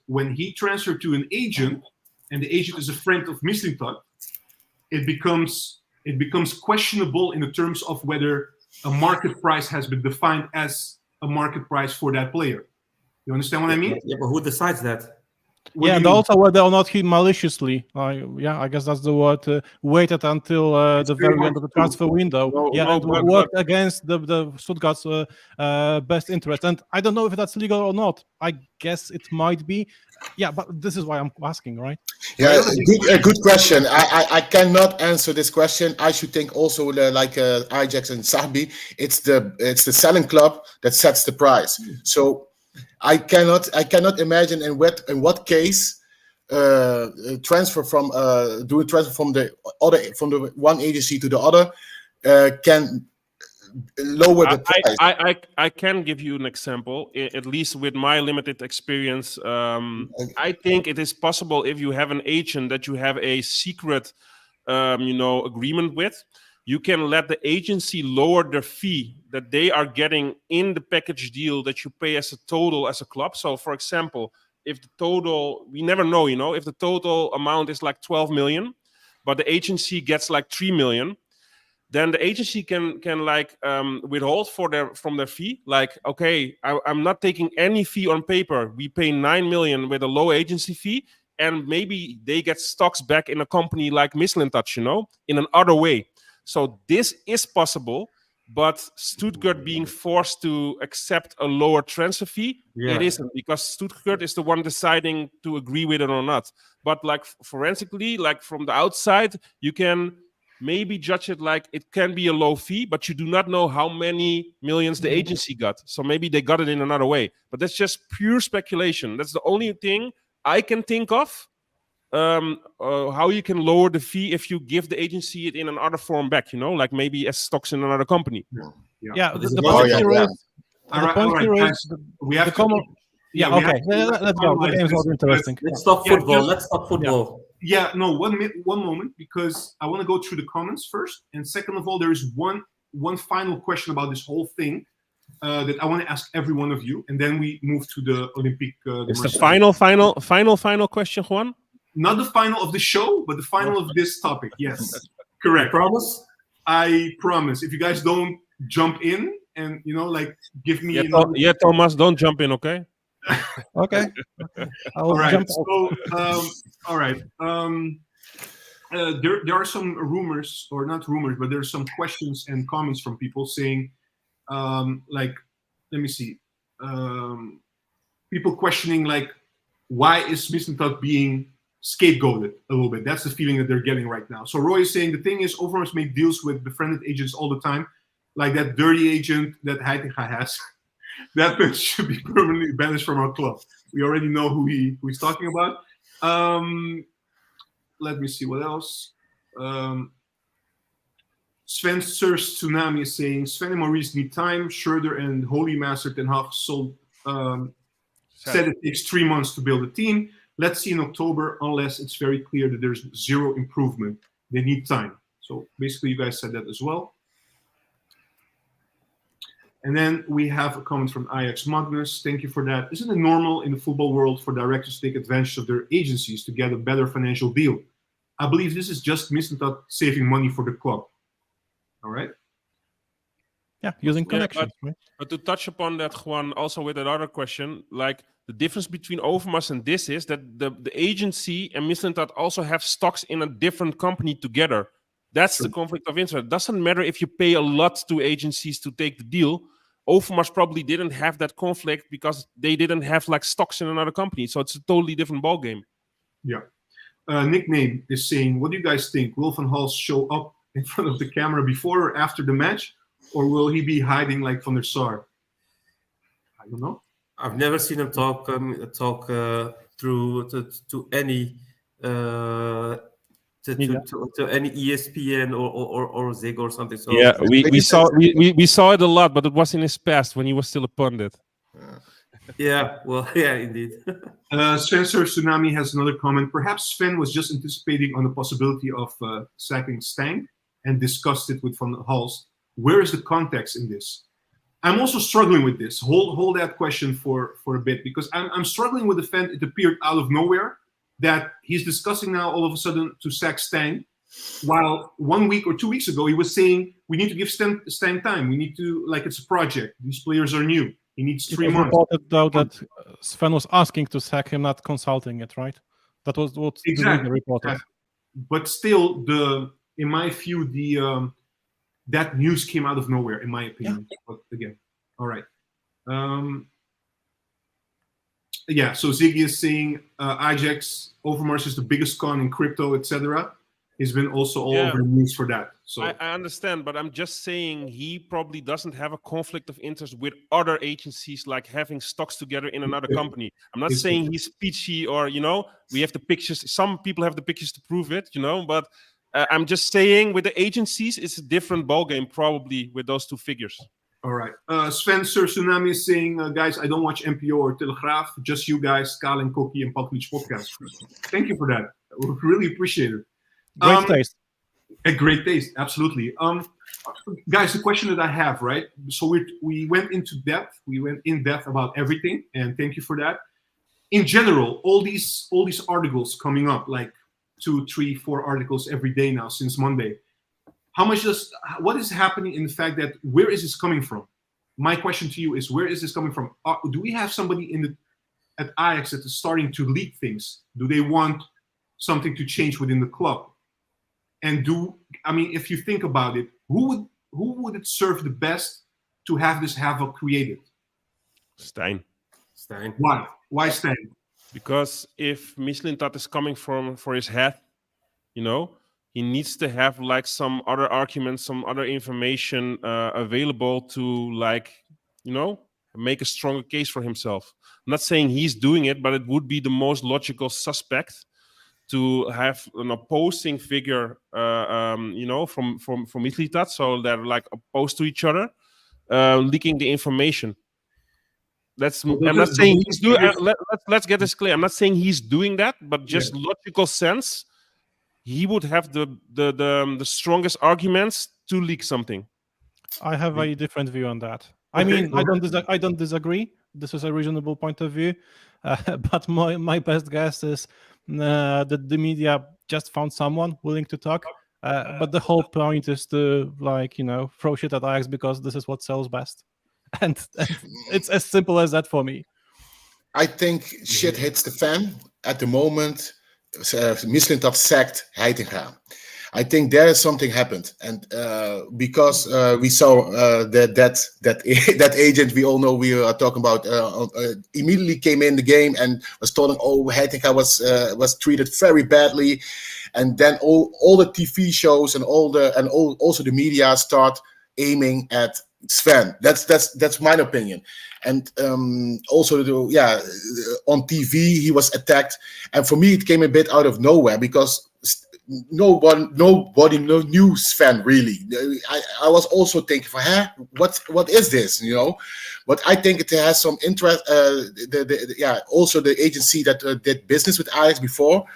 when he transferred to an agent, and the agent is a friend of Mislintat, it becomes questionable in the terms of whether a market price has been defined as a market price for that player. You understand what I mean? Yeah, but who decides that? What Yeah, do and you mean? also whether or not he maliciously, I guess that's the word, waited until the very very hard end of the to do. transfer window, and worked against the Stuttgart's best interest. And I don't know if that's legal or not. I guess it might be. Yeah, but this is why I'm asking, right? Yeah, a good question. I cannot answer this question. I should think also like Ajax and Sahbi. It's the selling club that sets the price. So I cannot imagine in what case transfer from the one agency to the other can lower the price. I can give you an example, at least with my limited experience. I think it is possible, if you have an agent that you have a secret, agreement with, you can let the agency lower their fee that they are getting in the package deal that you pay as a total as a club. So, for example, if the total, we never know, if the total amount is like 12 million, but the agency gets like 3 million, then the agency can like withhold from their fee. Like, okay, I'm not taking any fee on paper. We pay 9 million with a low agency fee, and maybe they get stocks back in a company like Mislintat, you know, in an other way. So this is possible, but Stuttgart being forced to accept a lower transfer fee, it isn't, because Stuttgart is the one deciding to agree with it or not. But like forensically, like from the outside, you can maybe judge it like it can be a low fee, but you do not know how many millions the agency got. So maybe they got it in another way. But that's just pure speculation. That's the only thing I can think of. How you can lower the fee if you give the agency it in another form back, you know, like maybe as stocks in another company. Yeah, the Oh, point yeah, here yeah. is the point here guys, is we have the to. common. Yeah, we have okay. to Let's go. The finalize game's this not interesting. Let's talk Yeah, football. just- Let's talk football. Yeah, no, one moment, because I want to go through the comments first, and second of all, there is one final question about this whole thing that I want to ask every one of you, and then we move to the Olympique. It's the final question, Juan. Not the final of the show, but the final of this topic. Yes, correct. Promise? I promise. If you guys don't jump in and like give me. Yeah, Thomas, don't jump in, okay? Okay. I'll All right. jump So, all right. There are some rumors, or not rumors, but there's some questions and comments from people saying, like, let me see, people questioning like, why is Mislintat being scapegoated a little bit? That's the feeling that they're getting right now. So Roy is saying the thing is, Overmars make deals with befriended agents all the time, like that dirty agent that Heitinga has. That man should be permanently banished from our club. We already know who he's talking about. Let me see what else. Sven Surs Tsunami is saying Sven and Maurice need time. Schroeder and Holy Master Ten Hag said it takes 3 months to build a team. Let's see in October, unless it's very clear that there's zero improvement. They need time. So basically, you guys said that as well. And then we have a comment from Ajax Magnus. Thank you for that. Isn't it normal in the football world for directors to take advantage of their agencies to get a better financial deal? I believe this is just Mislintat saving money for the club. All right. Yeah, using connections. Right? But to touch upon that, Juan, also with another question, like the difference between Overmars and this is that the agency and Mislintat also have stocks in a different company together. That's the conflict of interest. It doesn't matter if you pay a lot to agencies to take the deal. Overmars probably didn't have that conflict because they didn't have like stocks in another company. So it's a totally different ballgame. Yeah. Nickname is saying, what do you guys think? Will Van Hals show up in front of the camera before or after the match? Or will he be hiding like Van der Sar? I don't know. I've never seen him talk through to any to any ESPN or Zig or something. So yeah, we saw it a lot, but it was in his past when he was still a pundit. Yeah, well, yeah, indeed. Spencer Tsunami has another comment. Perhaps Sven was just anticipating on the possibility of sacking Stang and discussed it with Van Hals. Where is the context in this? I'm also struggling with this. Hold that question for a bit, because I'm struggling with the fact it appeared out of nowhere that he's discussing now all of a sudden to sack Stang, while 1 week or 2 weeks ago he was saying we need to give Stang time. We need to, like, it's a project. These players are new. He needs 3 months. Reported though that Sven was asking to sack him, not consulting it, right? That was what exactly reported. But still, in my view, that news came out of nowhere, in my opinion. Yeah. But again, all right. Yeah, so Ziggy is saying Ajax, Overmars is the biggest con in crypto, etc. He's been also all over the news for that. So I understand, but I'm just saying he probably doesn't have a conflict of interest with other agencies, like having stocks together in another company. I'm not saying he's peachy or, we have the pictures. Some people have the pictures to prove it, but I'm just saying with the agencies, it's a different ballgame probably with those two figures. All right. Sven Sir Tsunami is saying, guys, I don't watch NPO or Telegraaf, just you guys, Kal and Koki and Paklic podcast. Thank you for that. We really appreciate it. Great taste. A great taste, absolutely. Guys, the question that I have, right? So we went into depth. We went in depth about everything, and thank you for that. In general, all these articles coming up, like 2, 3, 4 articles every day now since Monday. What is happening in the fact that where is this coming from? My question to you is, where is this coming from? Do we have somebody at Ajax that is starting to leak things? Do they want something to change within the club? And if you think about it, who would it serve the best to have this havoc created? Stijn. Why? Why Stijn? Because if Mislintat is coming for his head, he needs to have like some other arguments, some other information available to make a stronger case for himself. I'm not saying he's doing it, but it would be the most logical suspect to have an opposing figure, from Mislintat, so they're like opposed to each other, leaking the information. I'm not saying he's doing. Let's get this clear. I'm not saying he's doing that, but just logical sense, he would have the strongest arguments to leak something. I have a different view on that. I mean, I don't disagree. This is a reasonable point of view, but my best guess is that the media just found someone willing to talk. But the whole point is to throw shit at Ajax because this is what sells best, and it's as simple as that for me. I think shit hits the fan at the moment. Mislintat sacked Heitinga. I think there is something happened, and because we saw that agent we all know we are talking about immediately came in the game and was told, Heitinga was treated very badly, and then all the TV shows and also the media start aiming at Sven. That's my opinion. And also, on TV he was attacked, and for me it came a bit out of nowhere because nobody knew Sven really. I was also thinking, what is this? But I think it has some interest. Also the agency that did business with Ajax before.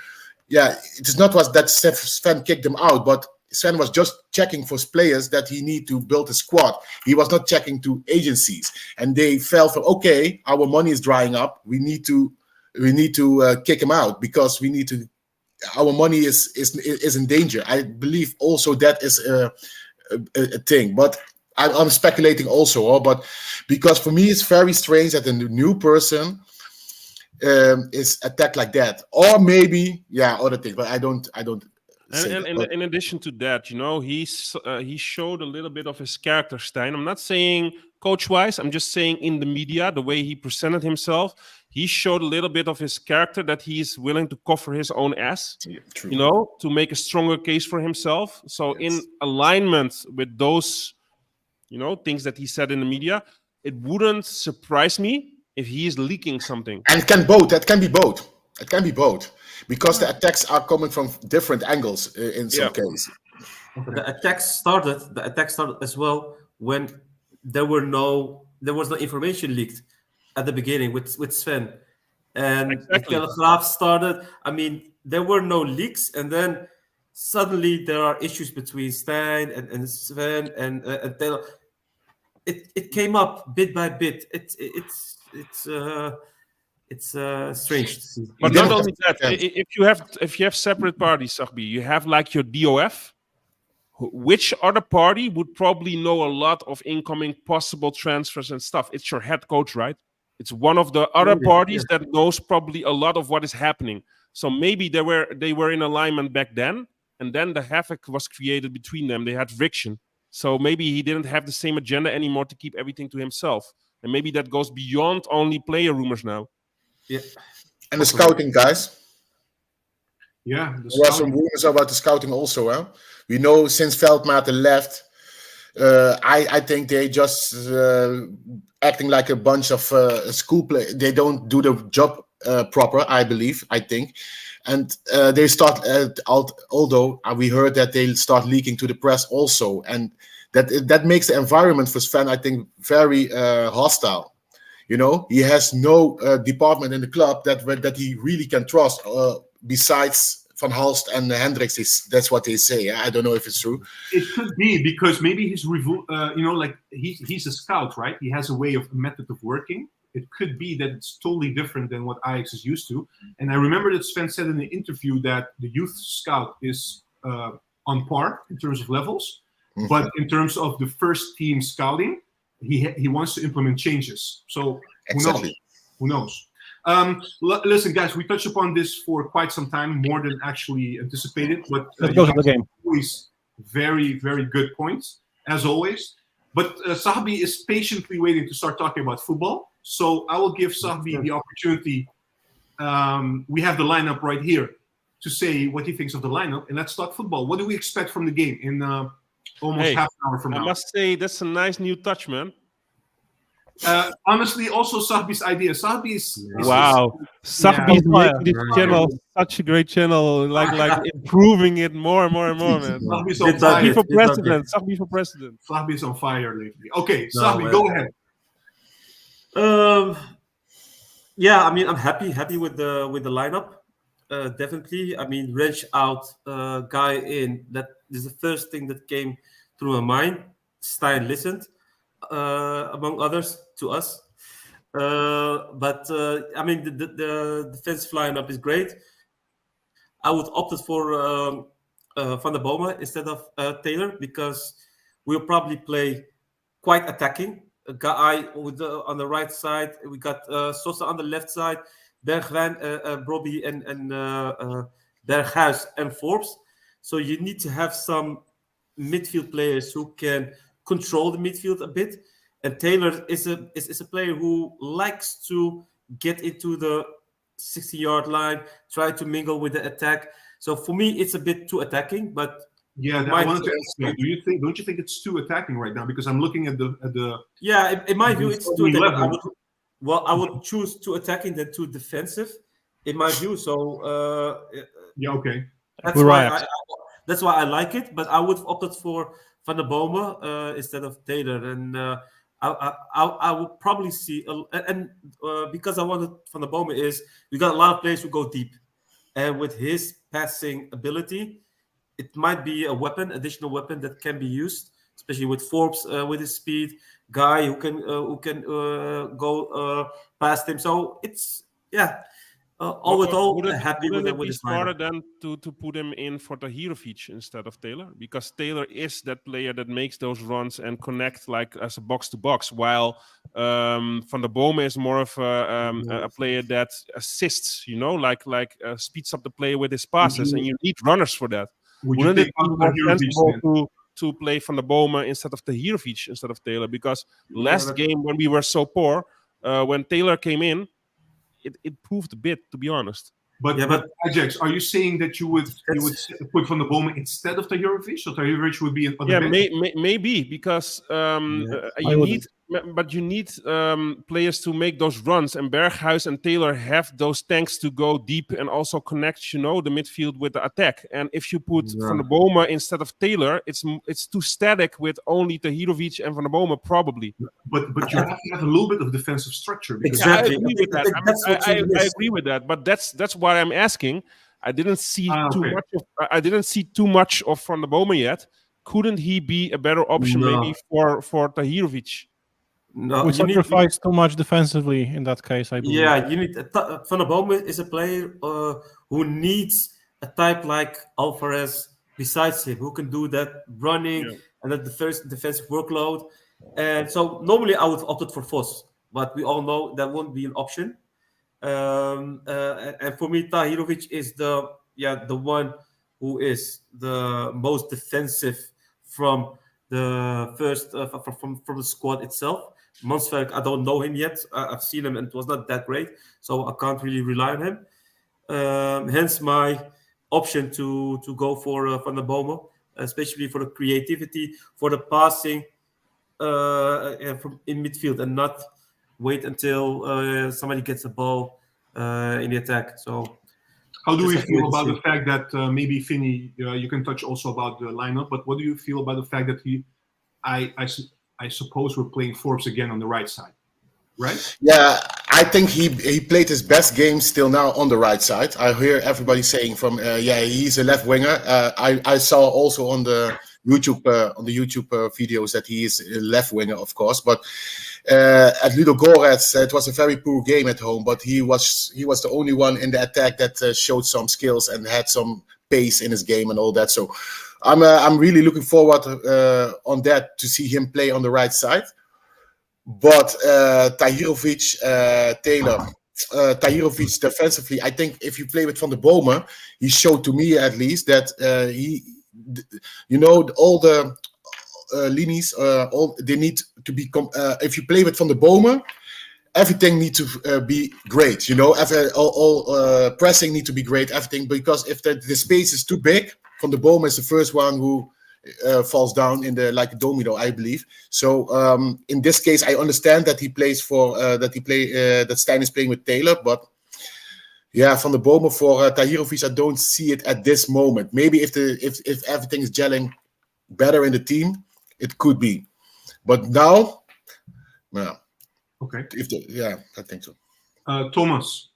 Yeah, it is not that Sven kicked them out, but Sven was just checking for players that he need to build a squad. He was not checking to agencies, and they felt okay, our money is drying up. We need to kick him out because we need to. Our money is in danger. I believe also that is a thing, but I'm speculating also. But because for me it's very strange that a new person is attacked like that, or maybe other things. But I don't. In addition to that, he showed a little bit of his character, Stijn. I'm not saying coach-wise. I'm just saying in the media, the way he presented himself, he showed a little bit of his character that he's willing to cover his own ass, to make a stronger case for himself. So in alignment with those, things that he said in the media, it wouldn't surprise me if he is leaking something. And that can be both. It can be both. Because the attacks are coming from different angles in some cases. The attack started as well when there was no information leaked at the beginning with Sven. And the Telegraaf started. I mean, there were no leaks, and then suddenly there are issues between Stijn and Sven and Taylor. It came up bit by bit. It's strange to see. But not only that, if you have separate parties, Sahbi, you have like your DOF. Which other party would probably know a lot of incoming possible transfers and stuff? It's your head coach, right? It's one of the other parties that knows probably a lot of what is happening. So maybe they were in alignment back then, and then the havoc was created between them. They had friction. So maybe he didn't have the same agenda anymore to keep everything to himself. And maybe that goes beyond only player rumors now. Yeah, and the scouting, guys. Yeah, there are some rumors about the scouting also. Huh? We know since Veldmaten left, I think they just acting like a bunch of school players. They don't do the job proper, I think. And they start, although we heard that they start leaking to the press also. And that makes the environment for Sven, I think, very hostile. He has no department in the club that he really can trust besides Van Halst and Hendricks. That's what they say. I don't know if it's true. It could be because maybe he's a scout, right? He has a method of working. it could be that it's totally different than what Ajax is used to. And I remember that Sven said in the interview that the youth scout is on par in terms of levels, but in terms of the first team scouting, he wants to implement changes. So who knows? Listen, guys, we touched upon this for quite some time, more than actually anticipated. But let's go to the game. Always very, very good points, as always. But Sahbi is patiently waiting to start talking about football. So I will give Sahbi the opportunity. We have the lineup right here to say what he thinks of the lineup. And let's talk football. What do we expect from the game in almost half an hour from now? I must say, that's a nice new touch, man. Honestly, also Sahbi's idea. Sahbi's Sahbi's making this channel such a great channel, like improving it more and more and more, man. Sahbi for president. Sahbi for president. Sahbi's on fire lately. Okay, Sahbi, go ahead. Yeah, I mean, I'm happy with the lineup. Definitely. I mean, wrench out, guy in. That is the first thing that came through my mind. Stein listened. Among others, to us. But I mean, the defensive lineup is great. I would opt for Van der Boma instead of Taylor, because we'll probably play quite attacking. A guy with on the right side. We got Sosa on the left side. Bergwijn, Brobbey, and Berghuis and Forbes. So you need to have some midfield players who can control the midfield a bit. And Taylor is a player who likes to get into the 60-yard line, try to mingle with the attack. So for me, it's a bit too attacking. But yeah, I wanted to ask you. Don't you think it's too attacking right now? Because I'm looking at the. Yeah, in my view, it's too attacking. I would choose too attacking than too defensive, in my view. So yeah, okay. That's why I like it. But I would have opted for Van der Boma instead of Taylor, and I would probably see because I wanted Van der Boma is we got a lot of players who go deep, and with his passing ability, it might be a weapon, additional weapon that can be used, especially with Forbes with his speed, guy who can go past him. So it's all with all, happy with it. Would it be smarter than to put him in for Tahirovic instead of Taylor? Because Taylor is that player that makes those runs and connect like as a box to box, while Van der Boma is more of a player that assists, like speeds up the play with his passes, and you need runners for that. Wouldn't it be more sensible to play Van der Boma instead of Tahirovic instead of Taylor? Because last game when we were so poor, when Taylor came in, it proved a bit, to be honest. But Ajax, are you saying that you would put Van der Boma instead of Tahirovic, so Tahirovic would be on the bench? Maybe because you need players to make those runs, and Berghuis and Taylor have those tanks to go deep and also connect, the midfield with the attack. And if you put Van der Boma instead of Taylor, it's too static with only Tahirovic and Van der Boma probably. But you have to have a little bit of defensive structure. Exactly. I agree with that. I agree with that. But that's why I'm asking. I didn't see too much of Van der Boma yet. Couldn't he be a better option maybe for Tahirovic? No, we sacrifice too much defensively in that case, I believe. Yeah, you need Van der Boma is a player who needs a type like Alvarez besides him, who can do that running and that the first defensive workload. And so normally I would have opted for Vos, but we all know that won't be an option. And for me, Tahirovic is the one who is the most defensive from the first from the squad itself. Mansverk, I don't know him yet. I've seen him and it was not that great, so I can't really rely on him. Hence my option to go for Van der Boma, especially for the creativity, for the passing from in midfield, and not wait until somebody gets the ball in the attack. So, how do we feel about the fact that maybe Finny, you can touch also about the lineup, but what do you feel about the fact that I suppose we're playing Forbes again on the right side, right? Yeah, I think he played his best game still now on the right side. I hear everybody saying he's a left winger. I saw also on the YouTube videos that he is a left winger, of course. But at Ludogorets, it was a very poor game at home, but he was the only one in the attack that showed some skills and had some pace in his game and all that. So I'm really looking forward on that to see him play on the right side. But Tahirovic, Taylor, Tahirovic defensively, I think if you play with Van der Bomen, he showed to me at least that all the linies, they need to be. If you play with Van der Bomen, everything needs to be great. All pressing need to be great. Everything, because if the space is too big, Van der Bomen is the first one who falls down like a domino, I believe. So in this case, I understand that he plays that Stijn is playing with Taylor, but yeah, Van der Bomen for Tahirovic, I don't see it at this moment. Maybe if everything is gelling better in the team, it could be. But now, yeah. Okay. I think so. Thomas,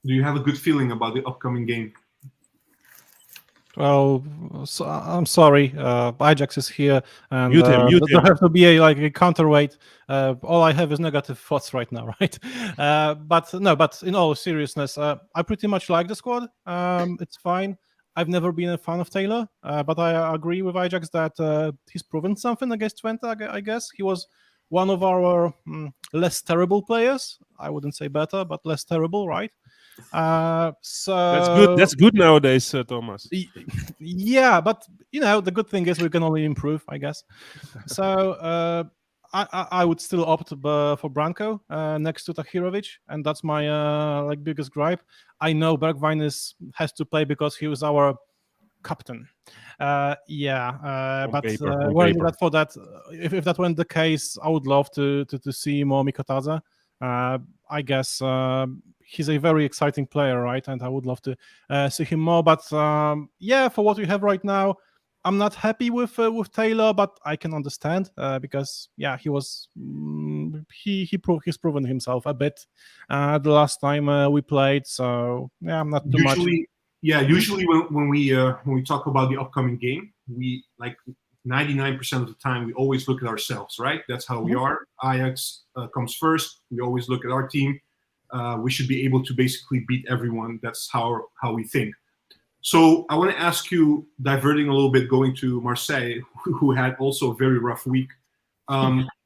do you have a good feeling about the upcoming game? Well, so, I'm sorry. Ajax is here, and Mute him. there has to be a counterweight. All I have is negative thoughts right now, right? But in all seriousness, I pretty much like the squad. It's fine. I've never been a fan of Taylor, but I agree with Ajax that he's proven something against Twente. I guess he was one of our less terrible players. I wouldn't say better, but less terrible, right? So that's good. That's good nowadays, Thomas. Yeah, but the good thing is we can only improve, I guess. So I would still opt for Branko next to Tahirovic, and that's my biggest gripe. I know Bergwijn has to play because he was our captain. But for that, if that weren't the case, I would love to see more Mikotadze. I guess he's a very exciting player, right? And I would love to see him more. But for what we have right now, I'm not happy with Taylor, but I can understand because he's proven himself a bit the last time we played. So I'm not too much. Usually when we talk about the upcoming game, we 99% of the time we always look at ourselves, right? That's how we are. Ajax comes first. We always look at our team. We should be able to basically beat everyone. That's how we think. So I want to ask you, diverting a little bit, going to Marseille, who had also a very rough week.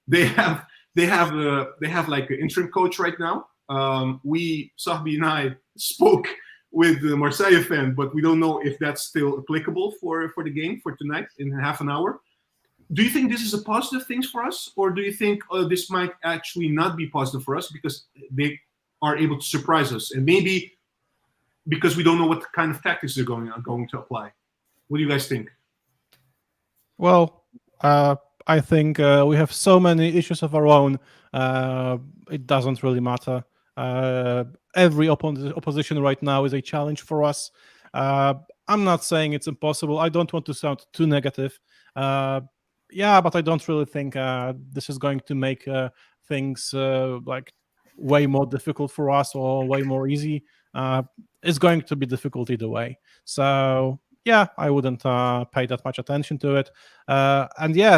They have like an interim coach right now. Sahbi and I spoke with the Marseille fan, but we don't know if that's still applicable for the game for tonight in half an hour. Do you think this is a positive thing for us, or do you think this might actually not be positive for us because they are able to surprise us, and maybe because we don't know what kind of tactics they're going to apply? What do you guys think? Well, I think we have so many issues of our own. It doesn't really matter. Every opposition right now is a challenge for us. I'm not saying it's impossible. I don't want to sound too negative. But I don't really think this is going to make things way more difficult for us or way more easy. It's going to be difficult either way. So I wouldn't pay that much attention to it.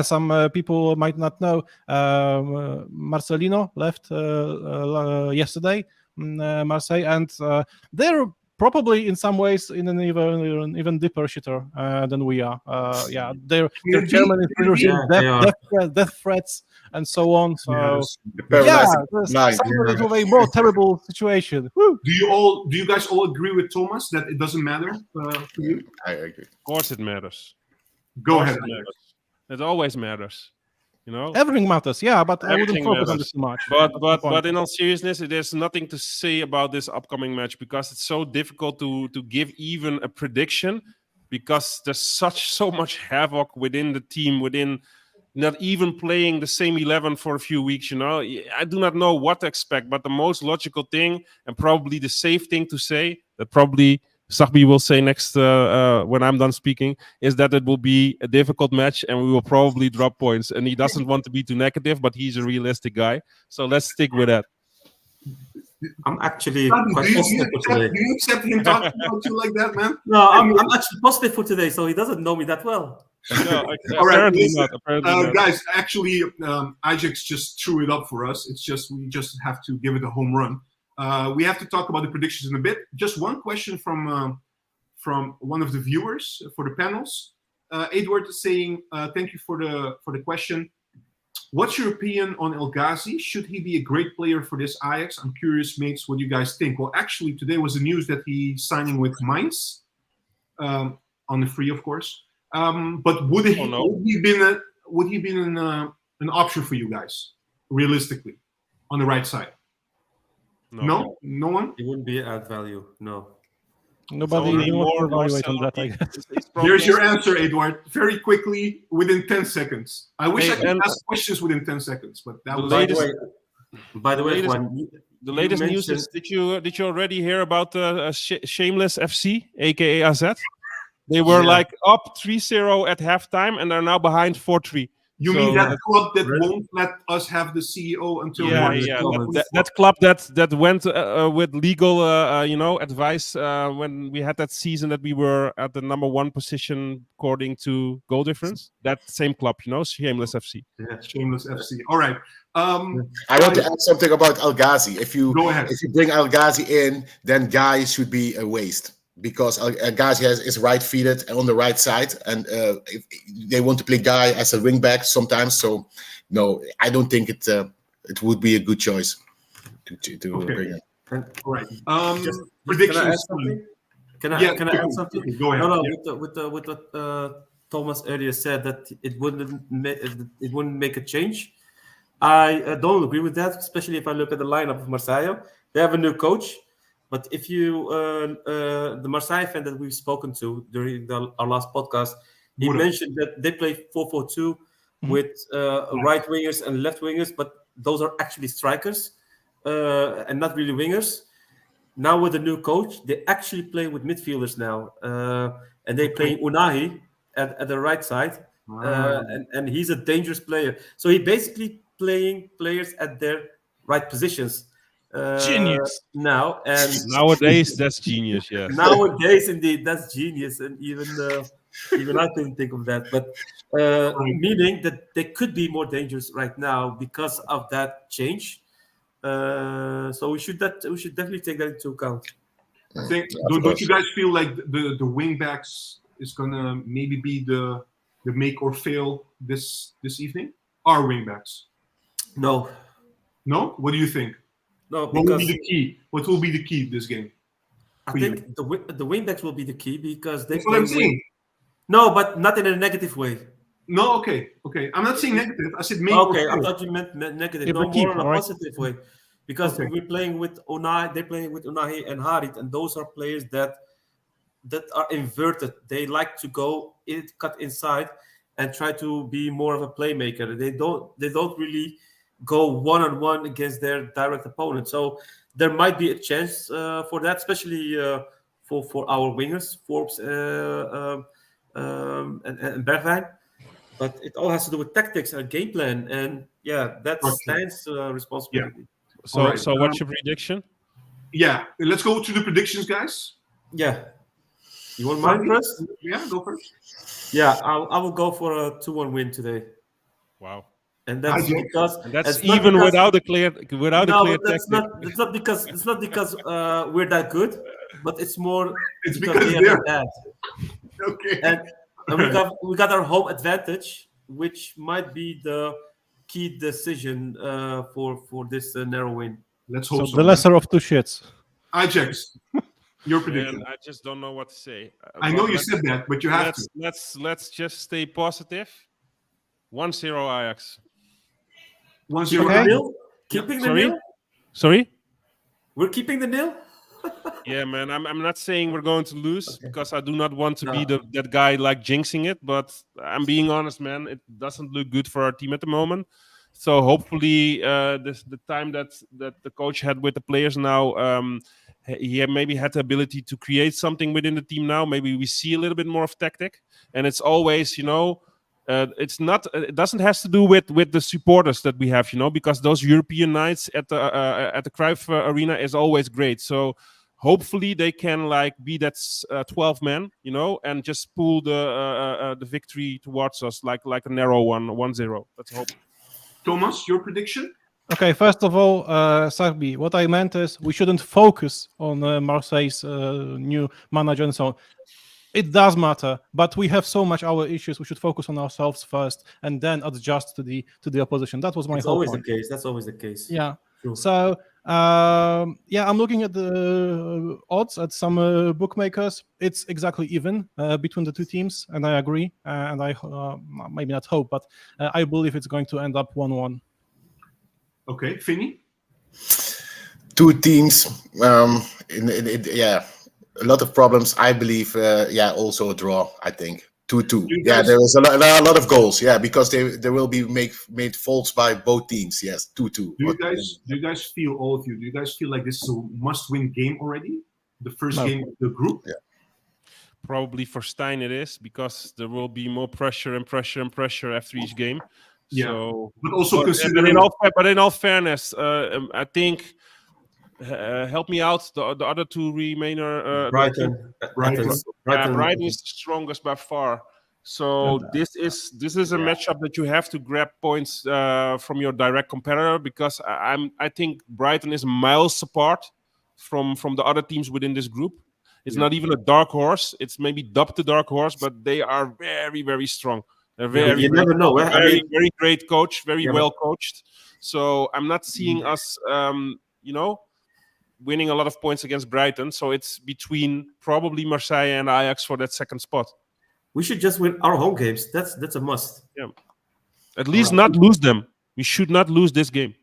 Some people might not know. Marcelino left yesterday, Marseille, and they're probably in some ways in an even deeper shitter than we are. Their chairman is receiving death threats and so on. So somebody with a more terrible situation. Woo. Do you guys all agree with Thomas that it doesn't matter for you? I agree. Of course, it matters. Go ahead. It always matters. Everything matters, but I wouldn't focus on this too much. But in all seriousness, there's nothing to say about this upcoming match because it's so difficult to give even a prediction because there's so much havoc within the team, within not even playing the same 11 for a few weeks. I do not know what to expect, but the most logical thing and probably the safe thing to say that probably Sahbi will say next when I'm done speaking is that it will be a difficult match and we will probably drop points. And he doesn't want to be too negative, but he's a realistic guy. So let's stick with that. I'm actually quite positive for today. Do you accept him talking about you like that, man? No, I'm actually positive for today, so he doesn't know me that well. No, All right, apparently listen, not. Apparently not. guys. Actually, Ajax just threw it up for us. It's just we just have to give it a home run. We have to talk about the predictions in a bit. Just one question from one of the viewers for the panels. Edward is saying, "Thank you for the question. What's your opinion on El Ghazi? Should he be a great player for this Ajax? I'm curious, mates, what you guys think." Well, actually, today was the news that he's signing with Mainz, on the free, of course. But would he been an option for you guys, realistically, on the right side? No one. It wouldn't be add value. No. Nobody Only even wants to more evaluate on that, I salary. guess. It's probably There's your answer, Edward. Very quickly, within 10 seconds. I wish Hey, I could and- ask questions within 10 seconds, but that The was latest- By the way, latest- Juan, The latest news is: did you already hear about Shameless FC, aka AZ? They were like up 3-0 at halftime, and they're now behind 4-3. You So mean that club that Really? won't let us have the CEO until Yeah, March? yeah. comments. That club that went with legal, advice when we had that season that we were at the number 1 position according to goal difference. That same club, Shameless FC. Yeah, Shameless FC. All right. I want to add something about El Ghazi. If you Go ahead. bring El Ghazi in, then Guy should be a waste because El Ghazi is right-footed and on the right side, and if they want to play Guy as a wing back sometimes. So no, I don't think it would be a good choice to Okay. bring in. All right. Can I add Predictions. something? Can I add something? Go ahead. No, Yeah. with what Thomas earlier said, that it wouldn't make a change. I don't agree with that, especially if I look at the lineup of Marseille. They have a new coach, but if you the Marseille fan that we've spoken to during our last podcast, he Moura. mentioned that they play 4-4-2 with right wingers and left wingers, but those are actually strikers and not really wingers. Now with the new coach, they actually play with midfielders now, and they play Unai at the right side, and he's a dangerous player. So he basically playing players at their right positions Genius. now, and Nowadays, that's genius. Yeah. nowadays indeed that's genius, and even I couldn't think of that. But meaning that they could be more dangerous right now because of that change. So we should definitely take that into account. I think. Yeah, of Don't course. you guys feel like the wing backs is gonna maybe be the make or fail this evening? Our wing backs. No, No. What do you think? no, What will because be the key? What will be the key this game? I for you? think the wingbacks will be the key because they That's what I'm play saying. No, but not in a negative way. No. Okay. I'm not saying negative. I said make or Okay, I fail. thought you meant negative. Yeah, No, but keep, more in a alright. positive way. Because Okay. we're playing with Unai, they're playing with Unai and Harit, and those are players that are inverted. They like to cut inside and try to be more of a playmaker. They don't really go one-on-one against their direct opponent. So there might be a chance for that, especially for our wingers, Forbes and Bergwijn. But it all has to do with tactics and game plan, and that's Okay. Stan's responsibility. So, Alright, so what's your prediction? Yeah. Let's go to the predictions, guys. Yeah. You want mine first? Yeah. Go first. Yeah, I will go for a 2-1 win today, Wow. and that's I do. because And that's it's not even because- without a clear No, clear but that's tactic. it's not because we're that good, but it's more It's because because they they're are bad. okay. And we got our home advantage, which might be the key decision for this narrow win. Let's So hope so. the lesser of two shits. Ajax, your prediction. Man, I just don't know what to say. I know you said that, but you have to. Let's just stay positive. 1-0 Ajax. 1-0. Okay. Nil? Keeping the Sorry? nil? Sorry? We're keeping the nil? Yeah, man. I'm not saying we're going to lose because I do not want to be No. that guy like jinxing it. But I'm being honest, man. It doesn't look good for our team at the moment. So hopefully, the time that the coach had with the players now, he maybe had the ability to create something within the team now. Maybe we see a little bit more of tactic, and it's always, it's not. It doesn't have to do with the supporters that we have, because those European nights at the Cruyff Arena is always great. So hopefully they can like be that 12 man, you know, and just pull the victory towards us like a narrow 1-0. Let's hope. Thomas, your prediction? Okay, first of all, Sarbi, what I meant is we shouldn't focus on Marseille's new manager and so on. It does matter, but we have so much our issues. We should focus on ourselves first and then adjust to the opposition. That was my whole always point. the case. That's always the case. Yeah. True. So I'm looking at the odds at some bookmakers. It's exactly even between the two teams, and I agree. And I maybe not hope, but I believe it's going to end up 1-1. Okay, Finny? Two teams. A lot of problems. I believe. Also a draw. I think 2-2. Yeah, there are a lot of goals. Yeah, because there will be made faults by both teams. Yes, 2-2. Do you guys feel, all of you? Do you guys feel like this is a must-win game already? The first game of the group. Yeah. Probably for Stein it is, because there will be more pressure after each game. Yeah, so, but also but in all fairness, I think. Help me out. The other two remainder. Brighton. Brighton is the strongest by far. So this is a matchup that you have to grab points from your direct competitor, because I think Brighton is miles apart from the other teams within this group. It's not even a dark horse. It's maybe dubbed the dark horse, but they are very, very strong. They're very, you never know. Very, very great coach. Very well coached. So I'm not seeing us, winning a lot of points against Brighton. So it's between probably Marseille and Ajax for that second spot. We should just win our home games. That's a must. Yeah. At least not lose them. We should not lose this game.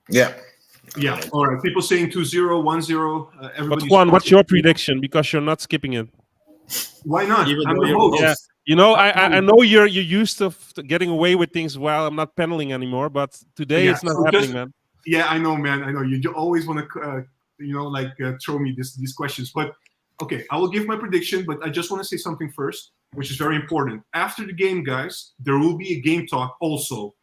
Yeah. Yeah. All right. People saying 2-0, 1-0. But Juan, what's your prediction? Because you're not skipping it. Why not? Even I'm though the you're host. Yeah. You know, I know you're used to getting away with things while I'm not paneling anymore, but today it's not happening, man. Yeah, I know, man. I know. You always want to, throw me these questions. But, okay, I will give my prediction, but I just want to say something first, which is very important. After the game, guys, there will be a game talk also.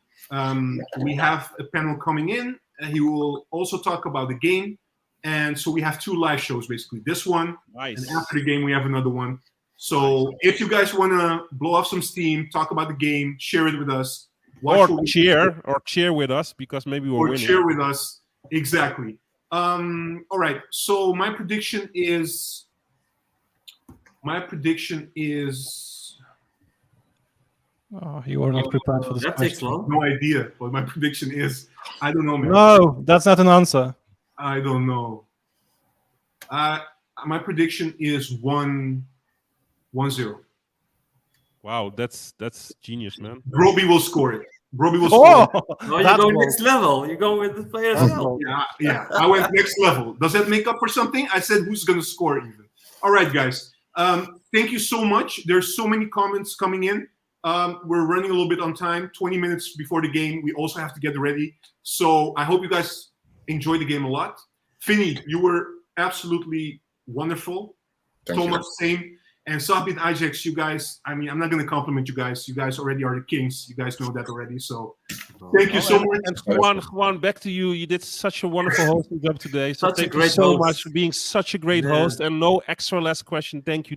We have a panel coming in. He will also talk about the game. And so we have two live shows, basically. This one, nice. And after the game, we have another one. So if you guys want to blow off some steam, talk about the game, share it with us. Or cheer with us, because maybe we're winning. Or cheer with us. Exactly. All right. So my prediction is. Oh, you are not prepared for this that question. takes long. No idea what my prediction is. I don't know, man. No, that's not an answer. I don't know. My prediction is 1-0. Wow, that's genius, man. Broby will score it. Broby will score it. No, you're going next level. You're going with the players as well. Yeah. I went next level. Does that make up for something? I said who's going to score even. All right, guys. Thank you so much. There's so many comments coming in. We're running a little bit on time, 20 minutes before the game. We also have to get ready. So I hope you guys enjoy the game a lot. Finny, you were absolutely wonderful. Thomas, same. And Sabit, Ajax, you guys, I mean, I'm not going to compliment you guys. You guys already are the kings. You guys know that already. So thank you so much. And Juan, back to you. You did such a wonderful hosting job today. So thank you so much for being such a great host. And no extra last question. Thank you.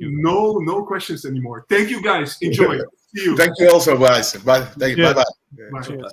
No questions anymore. Thank you, guys. Enjoy. See you. Thank you also, guys. Bye. Bye. Bye.